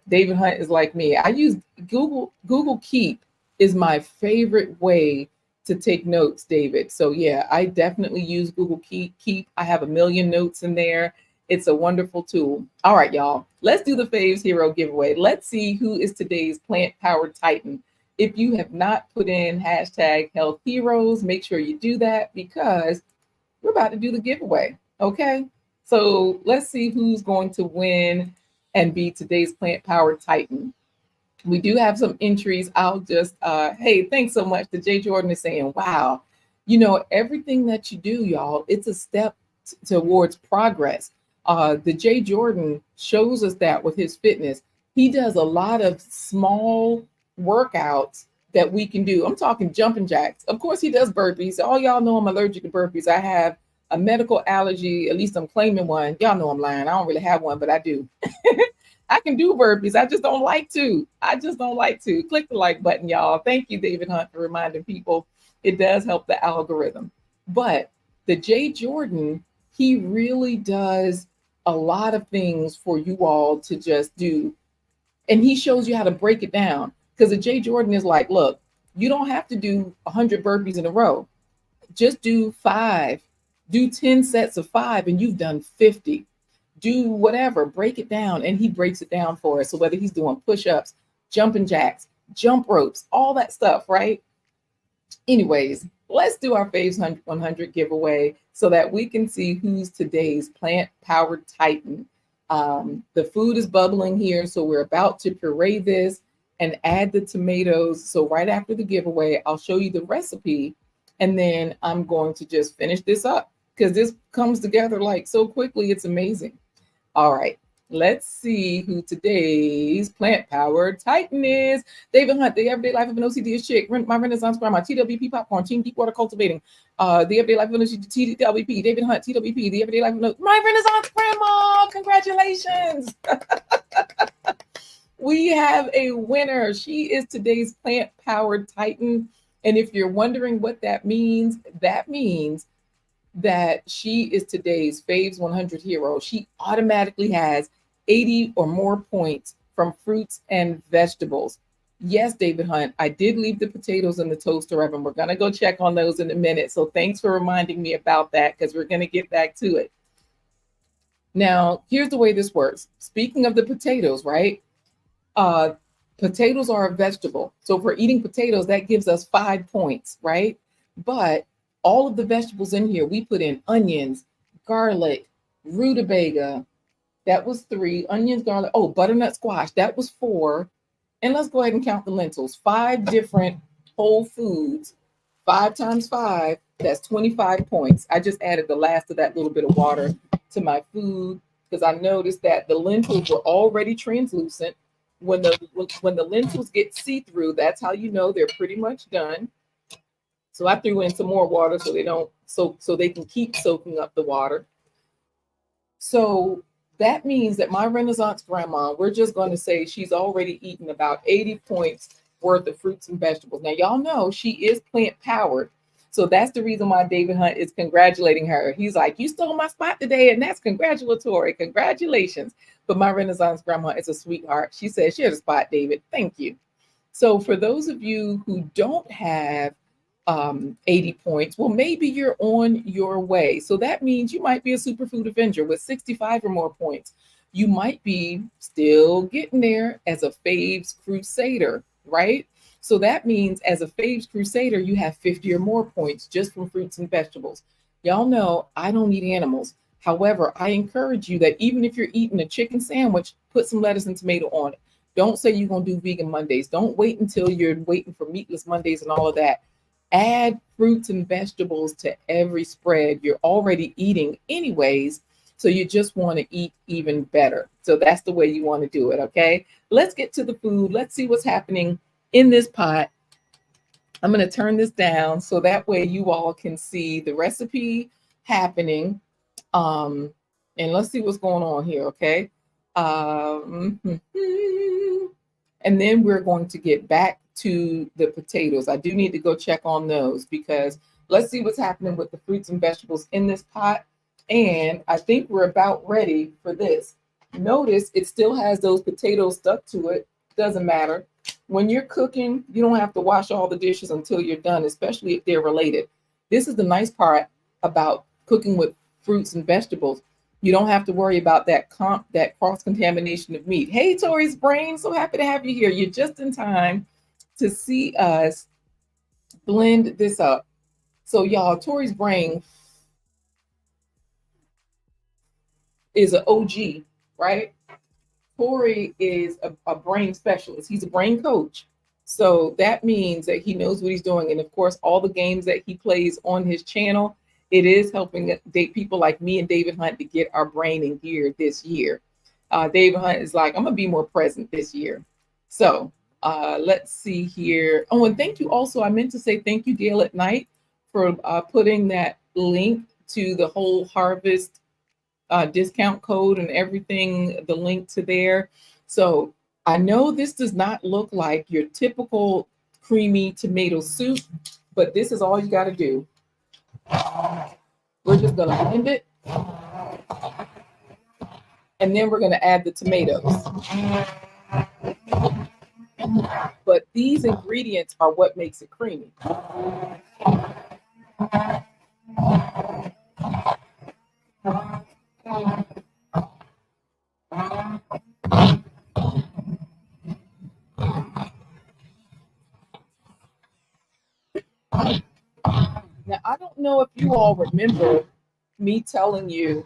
David Hunt is like me. I use Google Keep is my favorite way to take notes, David. So yeah, I definitely use Google Keep. I have a million notes in there. It's a wonderful tool. All right, y'all. Let's do the Faves Hero giveaway. Let's see who is today's plant powered titan. If you have not put in hashtag health heroes, make sure you do that because we're about to do the giveaway. Okay. So let's see who's going to win and be today's plant powered titan. We do have some entries. I'll just, hey, thanks so much. The Jay Jordan is saying, wow, everything that you do, y'all, it's a step towards progress. The Jay Jordan shows us that with his fitness. He does a lot of small workouts that we can do. I'm talking jumping jacks. Of course, he does burpees. All y'all know I'm allergic to burpees. I have a medical allergy. At least I'm claiming one. Y'all know I'm lying. I don't really have one, but I do. I can do burpees. I just don't like to. I just don't like to. Click the like button, y'all. Thank you, David Hunt, for reminding people. It does help the algorithm. But the Jay Jordan, he really does a lot of things for you all to just do. And he shows you how to break it down. Because the Jay Jordan is like, look, you don't have to do 100 burpees in a row. Just do 5. Do 10 sets of 5 and you've done 50. Do whatever, break it down. And he breaks it down for us. So whether he's doing push-ups, jumping jacks, jump ropes, all that stuff, right? Anyways, let's do our Faves 100 giveaway so that we can see who's today's plant-powered titan. The food is bubbling here, so we're about to puree this and add the tomatoes. So right after the giveaway, I'll show you the recipe, and then I'm going to just finish this up because this comes together like so quickly. It's amazing. All right, let's see who today's plant-powered titan is. David Hunt, the everyday life of an OCD chick. My Renaissance grandma, TWP popcorn, team deep water cultivating. The everyday life of an OCD, TWP, David Hunt, TWP, the everyday life of my Renaissance grandma. Congratulations. We have a winner. She is today's plant-powered titan. And if you're wondering what that means that she is today's Faves 100 hero. She automatically has 80 or more points from fruits and vegetables. Yes, David Hunt, I did leave the potatoes in the toaster oven. We're going to go check on those in a minute. So thanks for reminding me about that because we're going to get back to it. Now, here's the way this works. Speaking of the potatoes, right? Potatoes are a vegetable. So if we're eating potatoes, that gives us 5 points, right? But all of the vegetables in here, we put in onions, garlic, rutabaga. That was 3. Onions, garlic. Oh, butternut squash. That was 4. And let's go ahead and count the lentils. 5 different whole foods. 5 times 5, that's 25 points. I just added the last of that little bit of water to my food because I noticed that the lentils were already translucent. When the lentils get see-through, that's how you know they're pretty much done. So I threw in some more water so they don't so they can keep soaking up the water. So that means that my Renaissance grandma, we're just going to say she's already eaten about 80 points worth of fruits and vegetables. Now, y'all know she is plant powered. So that's the reason why David Hunt is congratulating her. He's like, you stole my spot today, and that's congratulatory. Congratulations. But my Renaissance grandma is a sweetheart. She says, share the spot, David. Thank you. So for those of you who don't have 80 points, well, maybe you're on your way. So that means you might be a superfood Avenger with 65 or more points. You might be still getting there as a Faves Crusader, right? So that means as a Faves Crusader, you have 50 or more points just from fruits and vegetables. Y'all know I don't eat animals. However, I encourage you that even if you're eating a chicken sandwich, put some lettuce and tomato on it. Don't say you're going to do vegan Mondays. Don't wait until you're waiting for meatless Mondays and all of that. Add fruits and vegetables to every spread you're already eating anyways. So you just want to eat even better. So that's the way you want to do it. Okay. Let's get to the food. Let's see what's happening in this pot. I'm going to turn this down so that way you all can see the recipe happening. And let's see what's going on here, okay? And then we're going to get back to the potatoes. I do need to go check on those because let's see what's happening with the fruits and vegetables in this pot. And I think we're about ready for this. Notice it still has those potatoes stuck to it. Doesn't matter. When you're cooking, you don't have to wash all the dishes until you're done, especially if they're related. This is the nice part about cooking with fruits and vegetables. You don't have to worry about that cross contamination of meat. Hey, Tori's brain, so happy to have you here. You're just in time to see us blend this up. So y'all, Tori's brain is an OG, right? Tori is a brain specialist. He's a brain coach. So that means that he knows what he's doing. And of course, all the games that he plays on his channel, it is helping people like me and David Hunt to get our brain in gear this year. David Hunt is like, I'm going to be more present this year. So let's see here. Oh, and thank you also. I meant to say thank you, Gail at Night, for putting that link to the Whole Harvest discount code and everything, the link to there. So I know this does not look like your typical creamy tomato soup, but this is all you got to do. We're just going to blend it. And then we're going to add the tomatoes. But these ingredients are what makes it creamy. Now, I don't know if you all remember me telling you,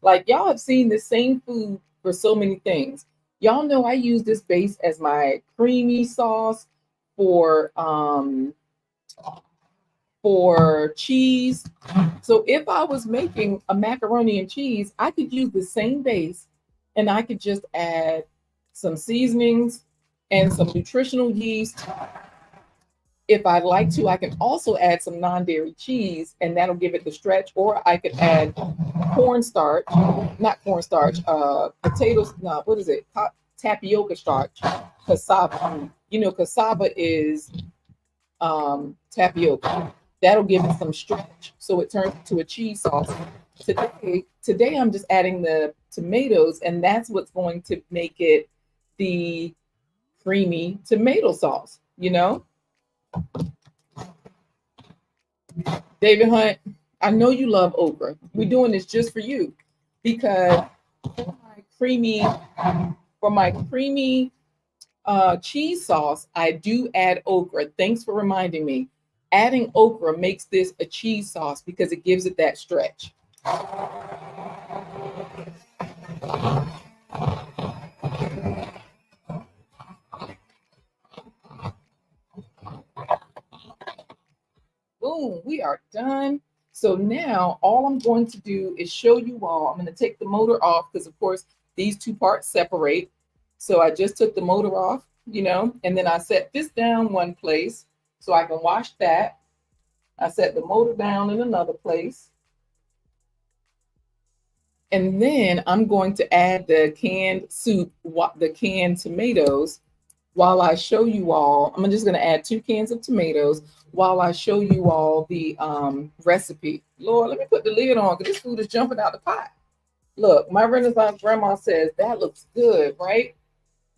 like, y'all have seen the same food for so many things. Y'all know I use this base as my creamy sauce for cheese. So if I was making a macaroni and cheese, I could use the same base and I could just add some seasonings and some nutritional yeast. If I'd like to, I can also add some non-dairy cheese and that'll give it the stretch, or I could add potatoes, no, what is it? Tapioca starch, cassava. You know, cassava is tapioca. That'll give it some stretch, so it turns into a cheese sauce. Today I'm just adding the tomatoes, and that's what's going to make it the creamy tomato sauce, you know? David Hunt, I know you love okra. We're doing this just for you because for my creamy cheese sauce, I do add okra. Thanks for reminding me. Adding okra makes this a cheese sauce because it gives it that stretch. Boom, we are done. So now all I'm going to do is show you all. I'm going to take the motor off because, of course, these two parts separate. So I just took the motor off, you know, and then I set this down one place so I can wash that. I set the motor down in another place. And then I'm going to add the canned soup, the canned tomatoes, while I show you all. I'm just going to add 2 cans of tomatoes while I show you all the recipe. Lord, let me put the lid on because this food is jumping out the pot. Look, my Renaissance grandma says that looks good, right?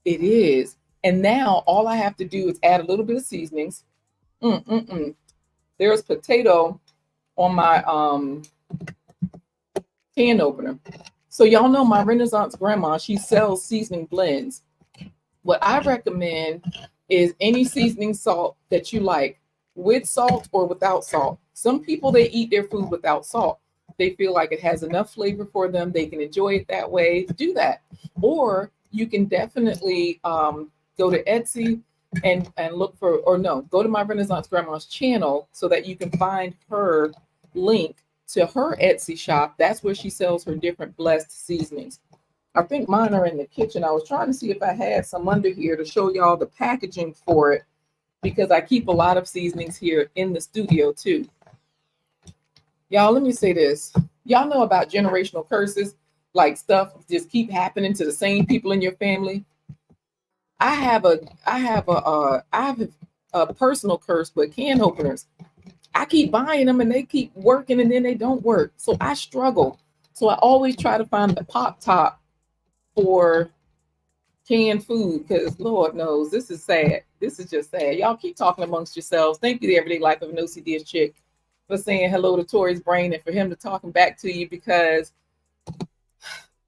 It is. And now all I have to do is add a little bit of seasonings. There's potato on my can opener. So y'all know my Renaissance grandma, she sells seasoning blends. What I recommend is any seasoning salt that you like, with salt or without salt. Some people, they eat their food without salt. They feel like it has enough flavor for them. They can enjoy it that way. Do that. Or you can definitely go to Etsy and look for, or no, go to my Renaissance grandma's channel so that you can find her link to her Etsy shop. That's where she sells her different blessed seasonings. I think mine are in the kitchen. I was trying to see if I had some under here to show y'all the packaging for it, because I keep a lot of seasonings here in the studio too. Y'all, let me say this. Y'all know about generational curses. like stuff just keep happening to the same people in your family. I have a personal curse with can openers. I keep buying them and they keep working and then they don't work. So I struggle. So I always try to find the pop top for canned food because Lord knows this is sad. This is just sad. Y'all keep talking amongst yourselves. Thank you, the Everyday Life of an OCD chick, for saying hello to Tori's brain and for him to talking back to you because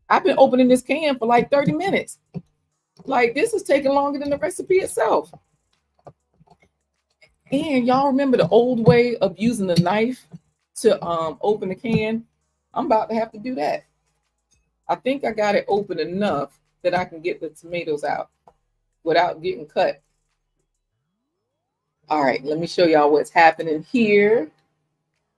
I've been opening this can for like 30 minutes. Like this is taking longer than the recipe itself. And y'all remember the old way of using the knife to open the can? I'm about to have to do that. I think I got it open enough that I can get the tomatoes out without getting cut. All right, let me show y'all what's happening here.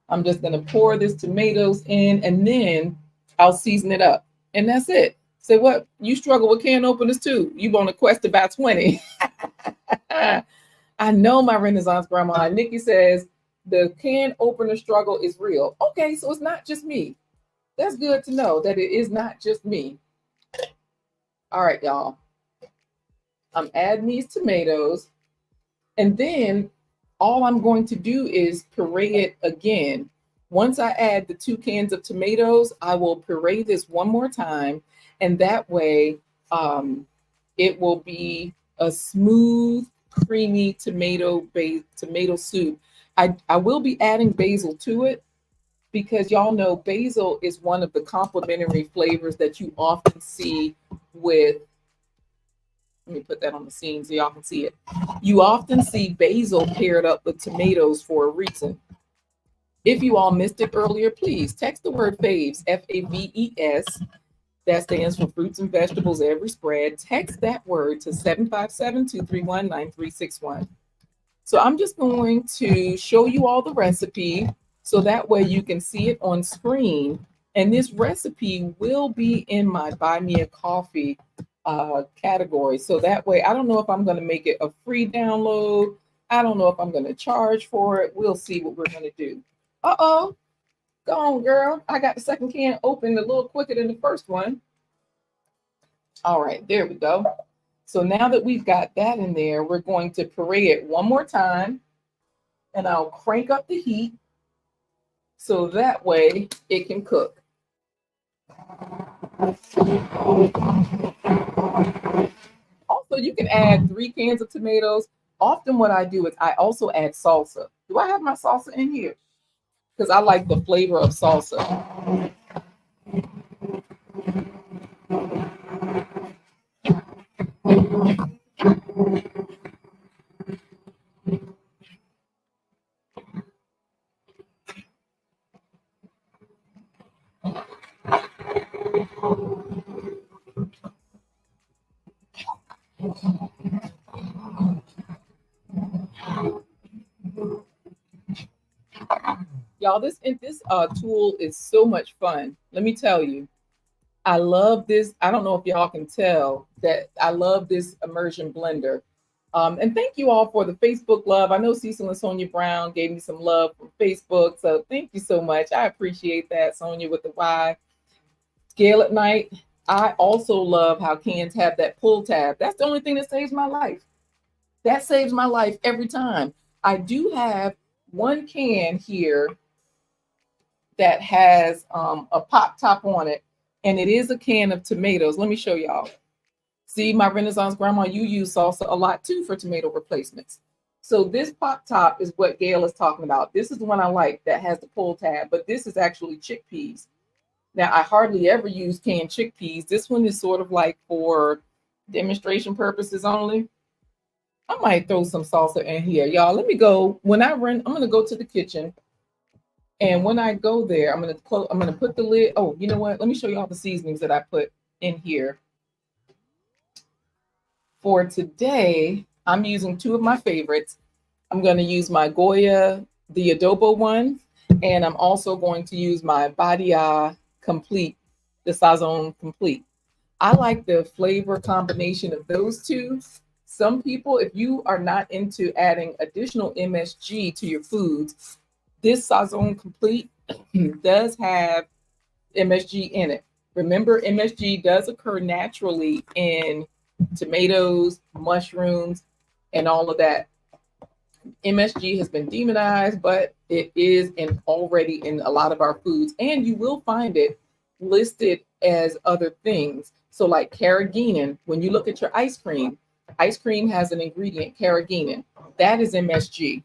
I'm just gonna pour this tomatoes in and then I'll season it up. And that's it. Say what? You struggle with can openers too. You on a quest to buy 20. I know my Renaissance grandma. Nikki says the can opener struggle is real. Okay, so it's not just me. That's good to know that it is not just me. All right, y'all. I'm adding these tomatoes. And then all I'm going to do is puree it again. Once I add the 2 cans of tomatoes, I will puree this one more time. And that way it will be a smooth, creamy tomato soup. I will be adding basil to it because y'all know basil is one of the complementary flavors that you often see with, let me put that on the scene so y'all can see it. You often see basil paired up with tomatoes for a reason. If you all missed it earlier, please text the word faves, Faves. That stands for fruits and vegetables every spread. Text that word to 757-231-9361. So I'm just going to show you all the recipe so that way you can see it on screen. And this recipe will be in my Buy Me a Coffee category. So that way, I don't know if I'm going to make it a free download. I don't know if I'm going to charge for it. We'll see what we're going to do. Uh-oh. Go on, girl. I got the second can opened a little quicker than the first one. All right, there we go. So now that we've got that in there, we're going to puree it one more time. And I'll crank up the heat so that way it can cook. Also, you can add 3 cans of tomatoes. Often what I do is I also add salsa. Do I have my salsa in here? Because I like the flavor of salsa. Y'all, this tool is so much fun. Let me tell you, I love this. I don't know if y'all can tell that I love this immersion blender. And thank you all for the Facebook love. I know Cecil and Sonia Brown gave me some love from Facebook. So thank you so much. I appreciate that, Sonia with the Y. Scale at Night. I also love how cans have that pull tab. That's the only thing that saves my life. That saves my life every time. I do have one can here that has a pop top on it, and it is a can of tomatoes. Let me show y'all. See, my Renaissance grandma, you use salsa a lot too for tomato replacements. So this pop top is what Gail is talking about. This is the one I like that has the pull tab, but this is actually chickpeas. Now, I hardly ever use canned chickpeas. This one is sort of like for demonstration purposes only. I might throw some salsa in here. Y'all, let me go. When I run, I'm going to go to the kitchen. And when I go there, I'm going to put the lid. Oh, you know what? Let me show you all the seasonings that I put in here. For today, I'm using 2 of my favorites. I'm going to use my Goya, the adobo one, and I'm also going to use my Badia Complete, the Sazon Complete. I like the flavor combination of those 2. Some people, if you are not into adding additional MSG to your foods, this Sazon Complete does have MSG in it. Remember, MSG does occur naturally in tomatoes, mushrooms, and all of that. MSG has been demonized, but it is already in a lot of our foods, and you will find it listed as other things. So like carrageenan, when you look at your ice cream has an ingredient, carrageenan. That is MSG.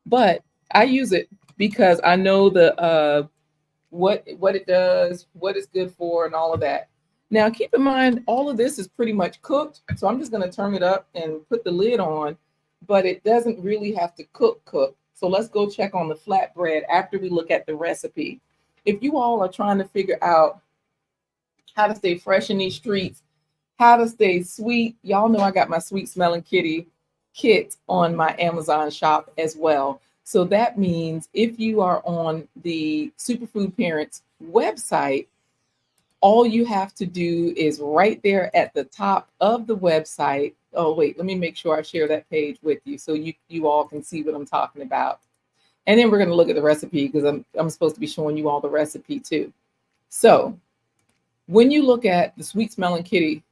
But I use it because I know the what it does, what it's good for, and all of that. Now, keep in mind, all of this is pretty much cooked, so I'm just going to turn it up and put the lid on, but it doesn't really have to cook. So let's go check on the flatbread after we look at the recipe. If you all are trying to figure out how to stay fresh in these streets, how to stay sweet, y'all know I got my sweet smelling kitty kit on my Amazon shop as well. So that means if you are on the Superfood Parents website, all you have to do is right there at the top of the website. Oh, wait, let me make sure I share that page with you so you all can see what I'm talking about. And then we're going to look at the recipe because I'm supposed to be showing you all the recipe too. So when you look at the Sweet Smelling Kitty,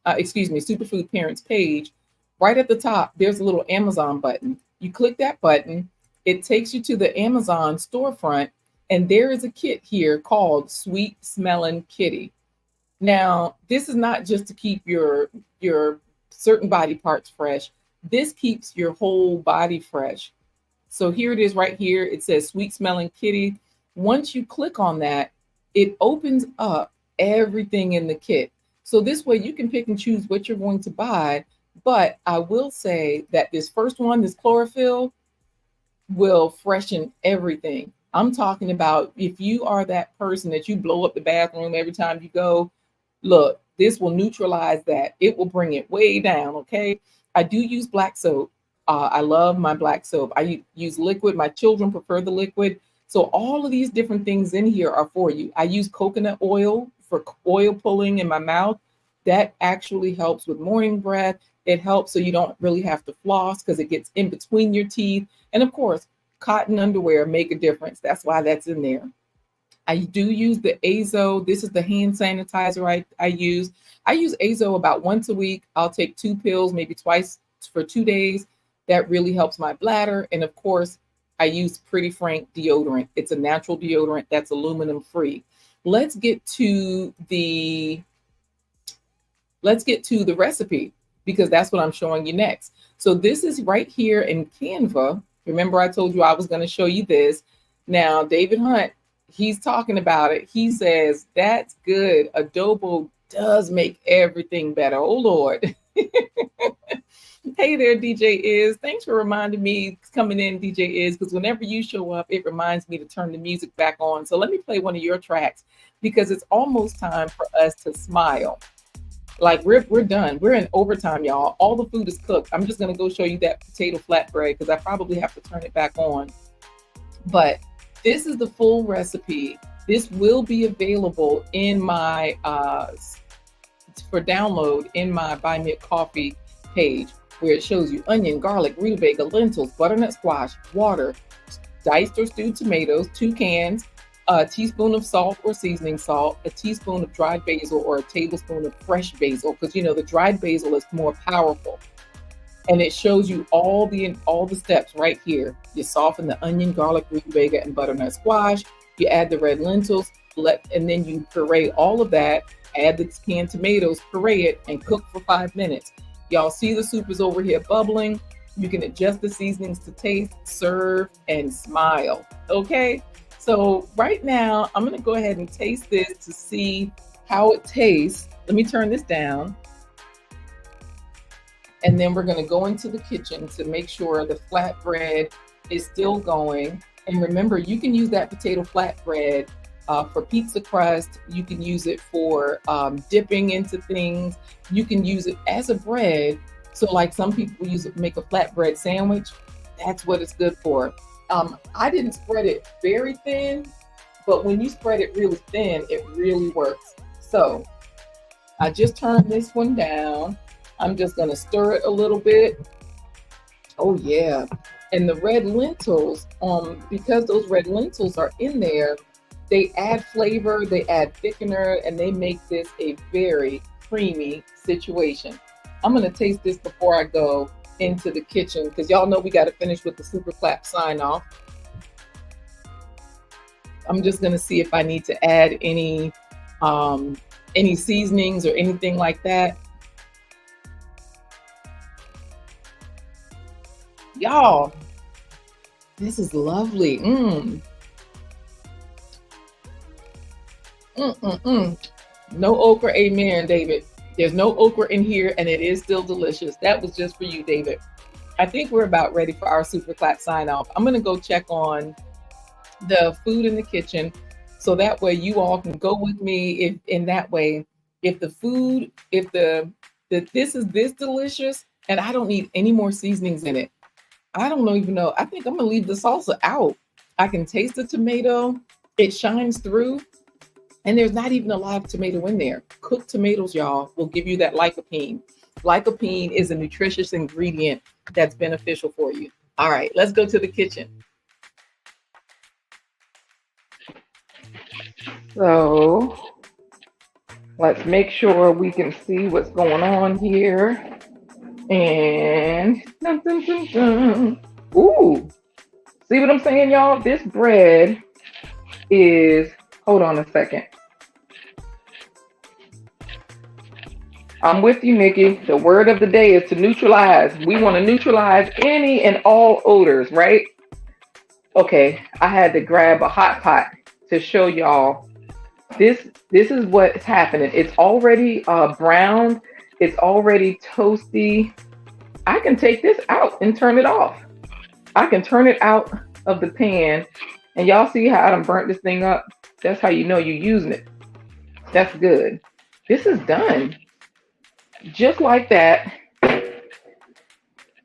Superfood Parents page, right at the top, there's a little Amazon button. You click that button, it takes you to the Amazon storefront, and there is a kit here called Sweet Smelling Kitty. Now, this is not just to keep your certain body parts fresh. This keeps your whole body fresh. So here it is right here. It says Sweet Smelling Kitty. Once you click on that, it opens up everything in the kit. So this way you can pick and choose what you're going to buy. But I will say that this first one, this chlorophyll, will freshen everything. I'm talking about if you are that person that you blow up the bathroom every time you go, look, this will neutralize that. It will bring it way down, okay? I do use black soap. I love my black soap. I use liquid. My children prefer the liquid. So all of these different things in here are for you. I use coconut oil for oil pulling in my mouth. That actually helps with morning breath. It helps so you don't really have to floss because it gets in between your teeth. And of course, cotton underwear make a difference. That's why that's in there. I do use the Azo. This is the hand sanitizer I use. I use Azo about once a week. I'll take 2 pills, maybe twice for 2 days. That really helps my bladder. And of course, I use Pretty Frank deodorant. It's a natural deodorant that's aluminum free. Let's get to the recipe because that's what I'm showing you next. So this is right here in Canva. Remember I told you I was going to show you this. Now, David Hunt, he's talking about it. He says, that's good. Adobo does make everything better. Oh, Lord. Hey there, DJ Is. Thanks for reminding me coming in, DJ Is, because whenever you show up, it reminds me to turn the music back on. So let me play one of your tracks because it's almost time for us to smile. Like we're done. We're in overtime, y'all. All the food is cooked. I'm just going to go show you that potato flatbread because I probably have to turn it back on. But this is the full recipe. This will be available in my for download in my Buy Me a Coffee page where it shows you onion, garlic, rutabaga, lentils, butternut squash, water, diced or stewed tomatoes, 2 cans, a teaspoon of salt or seasoning salt, a teaspoon of dried basil, or a tablespoon of fresh basil, because you know the dried basil is more powerful. And it shows you all the steps right here. You soften the onion, garlic, rutabaga, and butternut squash. You add the red lentils, and then you puree all of that. Add the canned tomatoes, puree it, and cook for 5 minutes. Y'all see the soup is over here bubbling. You can adjust the seasonings to taste, serve, and smile. Okay? So right now, I'm going to go ahead and taste this to see how it tastes. Let me turn this down. And then we're going to go into the kitchen to make sure the flatbread is still going. And remember, you can use that potato flatbread for pizza crust. You can use it for dipping into things. You can use it as a bread. So like some people make a flatbread sandwich. That's what it's good for. I didn't spread it very thin, but when you spread it really thin, it really works. So I just turned this one down. I'm just going to stir it a little bit. Oh yeah. And the red lentils, because those red lentils are in there, They add flavor, they add thickener, and they make this a very creamy situation. I'm gonna taste this before I go into the kitchen because y'all know we got to finish with the super clap sign off. I'm just gonna see if I need to add any seasonings or anything like that. Y'all, this is lovely. No okra, amen, David. There's no okra in here, and it is still delicious. That was just for you, David. I think we're about ready for our super clap sign off. I'm gonna go check on the food in the kitchen, so that way you all can go with me. If in that way, if the food, if the this is this delicious, and I don't need any more seasonings in it. I don't even know. I think I'm gonna leave the salsa out. I can taste the tomato. It shines through. And there's not even a lot of tomato in there. Cooked tomatoes, y'all, will give you that lycopene. Lycopene is a nutritious ingredient that's beneficial for you. All right, let's go to the kitchen. So let's make sure we can see what's going on here. And dun, dun, dun, dun. Ooh, see what I'm saying, y'all? This bread is, hold on a second. I'm with you, Nikki. The word of the day is to neutralize. We want to neutralize any and all odors, right? Okay, I had to grab a hot pot to show y'all. This is what's happening. It's already browned. It's already toasty. I can take this out and turn it off. I can turn it out of the pan. And y'all see how I done burnt this thing up? That's how you know you're using it. That's good. This is done. Just like that.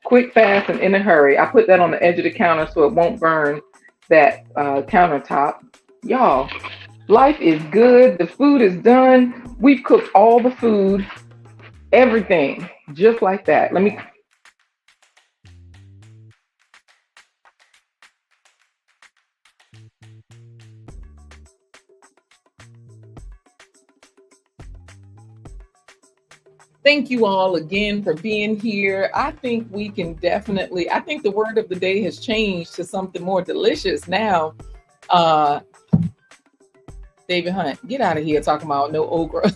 Quick, fast, and in a hurry. I put that on the edge of the counter so it won't burn that countertop. Y'all, life is good. The food is done. We've cooked all the food, everything, just like that. Let me... Thank you all again for being here. I think we can definitely, I think the word of the day has changed to something more delicious now. David Hunt, get out of here talking about no okra.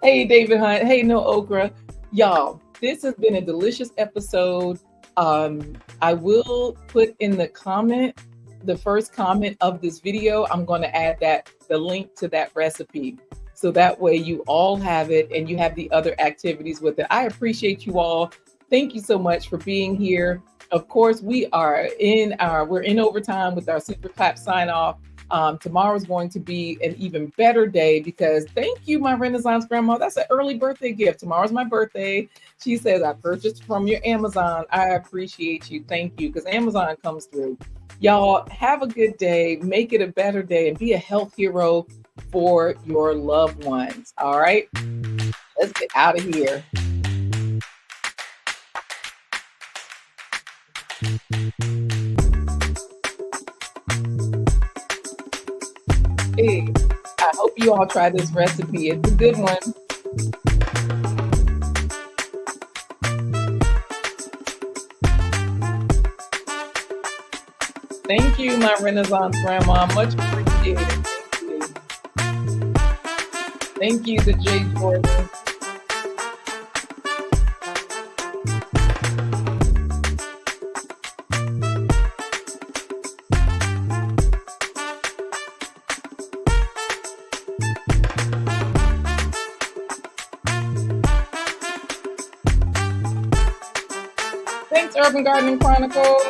Hey, David Hunt. Hey, no okra. Y'all, this has been a delicious episode. I will put in the comment, the first comment of this video, I'm going to add the link to that recipe. So that way you all have it and you have the other activities with it. I appreciate you all. Thank you so much for being here. Of course, we're in overtime with our super clap sign off. Tomorrow's going to be an even better day because thank you, my Renaissance grandma. That's an early birthday gift. Tomorrow's my birthday. She says, I purchased from your Amazon. I appreciate you. Thank you. Because Amazon comes through. Y'all have a good day. Make it a better day and be a health hero for your loved ones. All right, let's get out of here. Hey, I hope you all try this recipe. It's a good one. Thank you, my Renaissance grandma. Much appreciated. Thank you to Jay Jordan. Thanks, Urban Gardening Chronicles.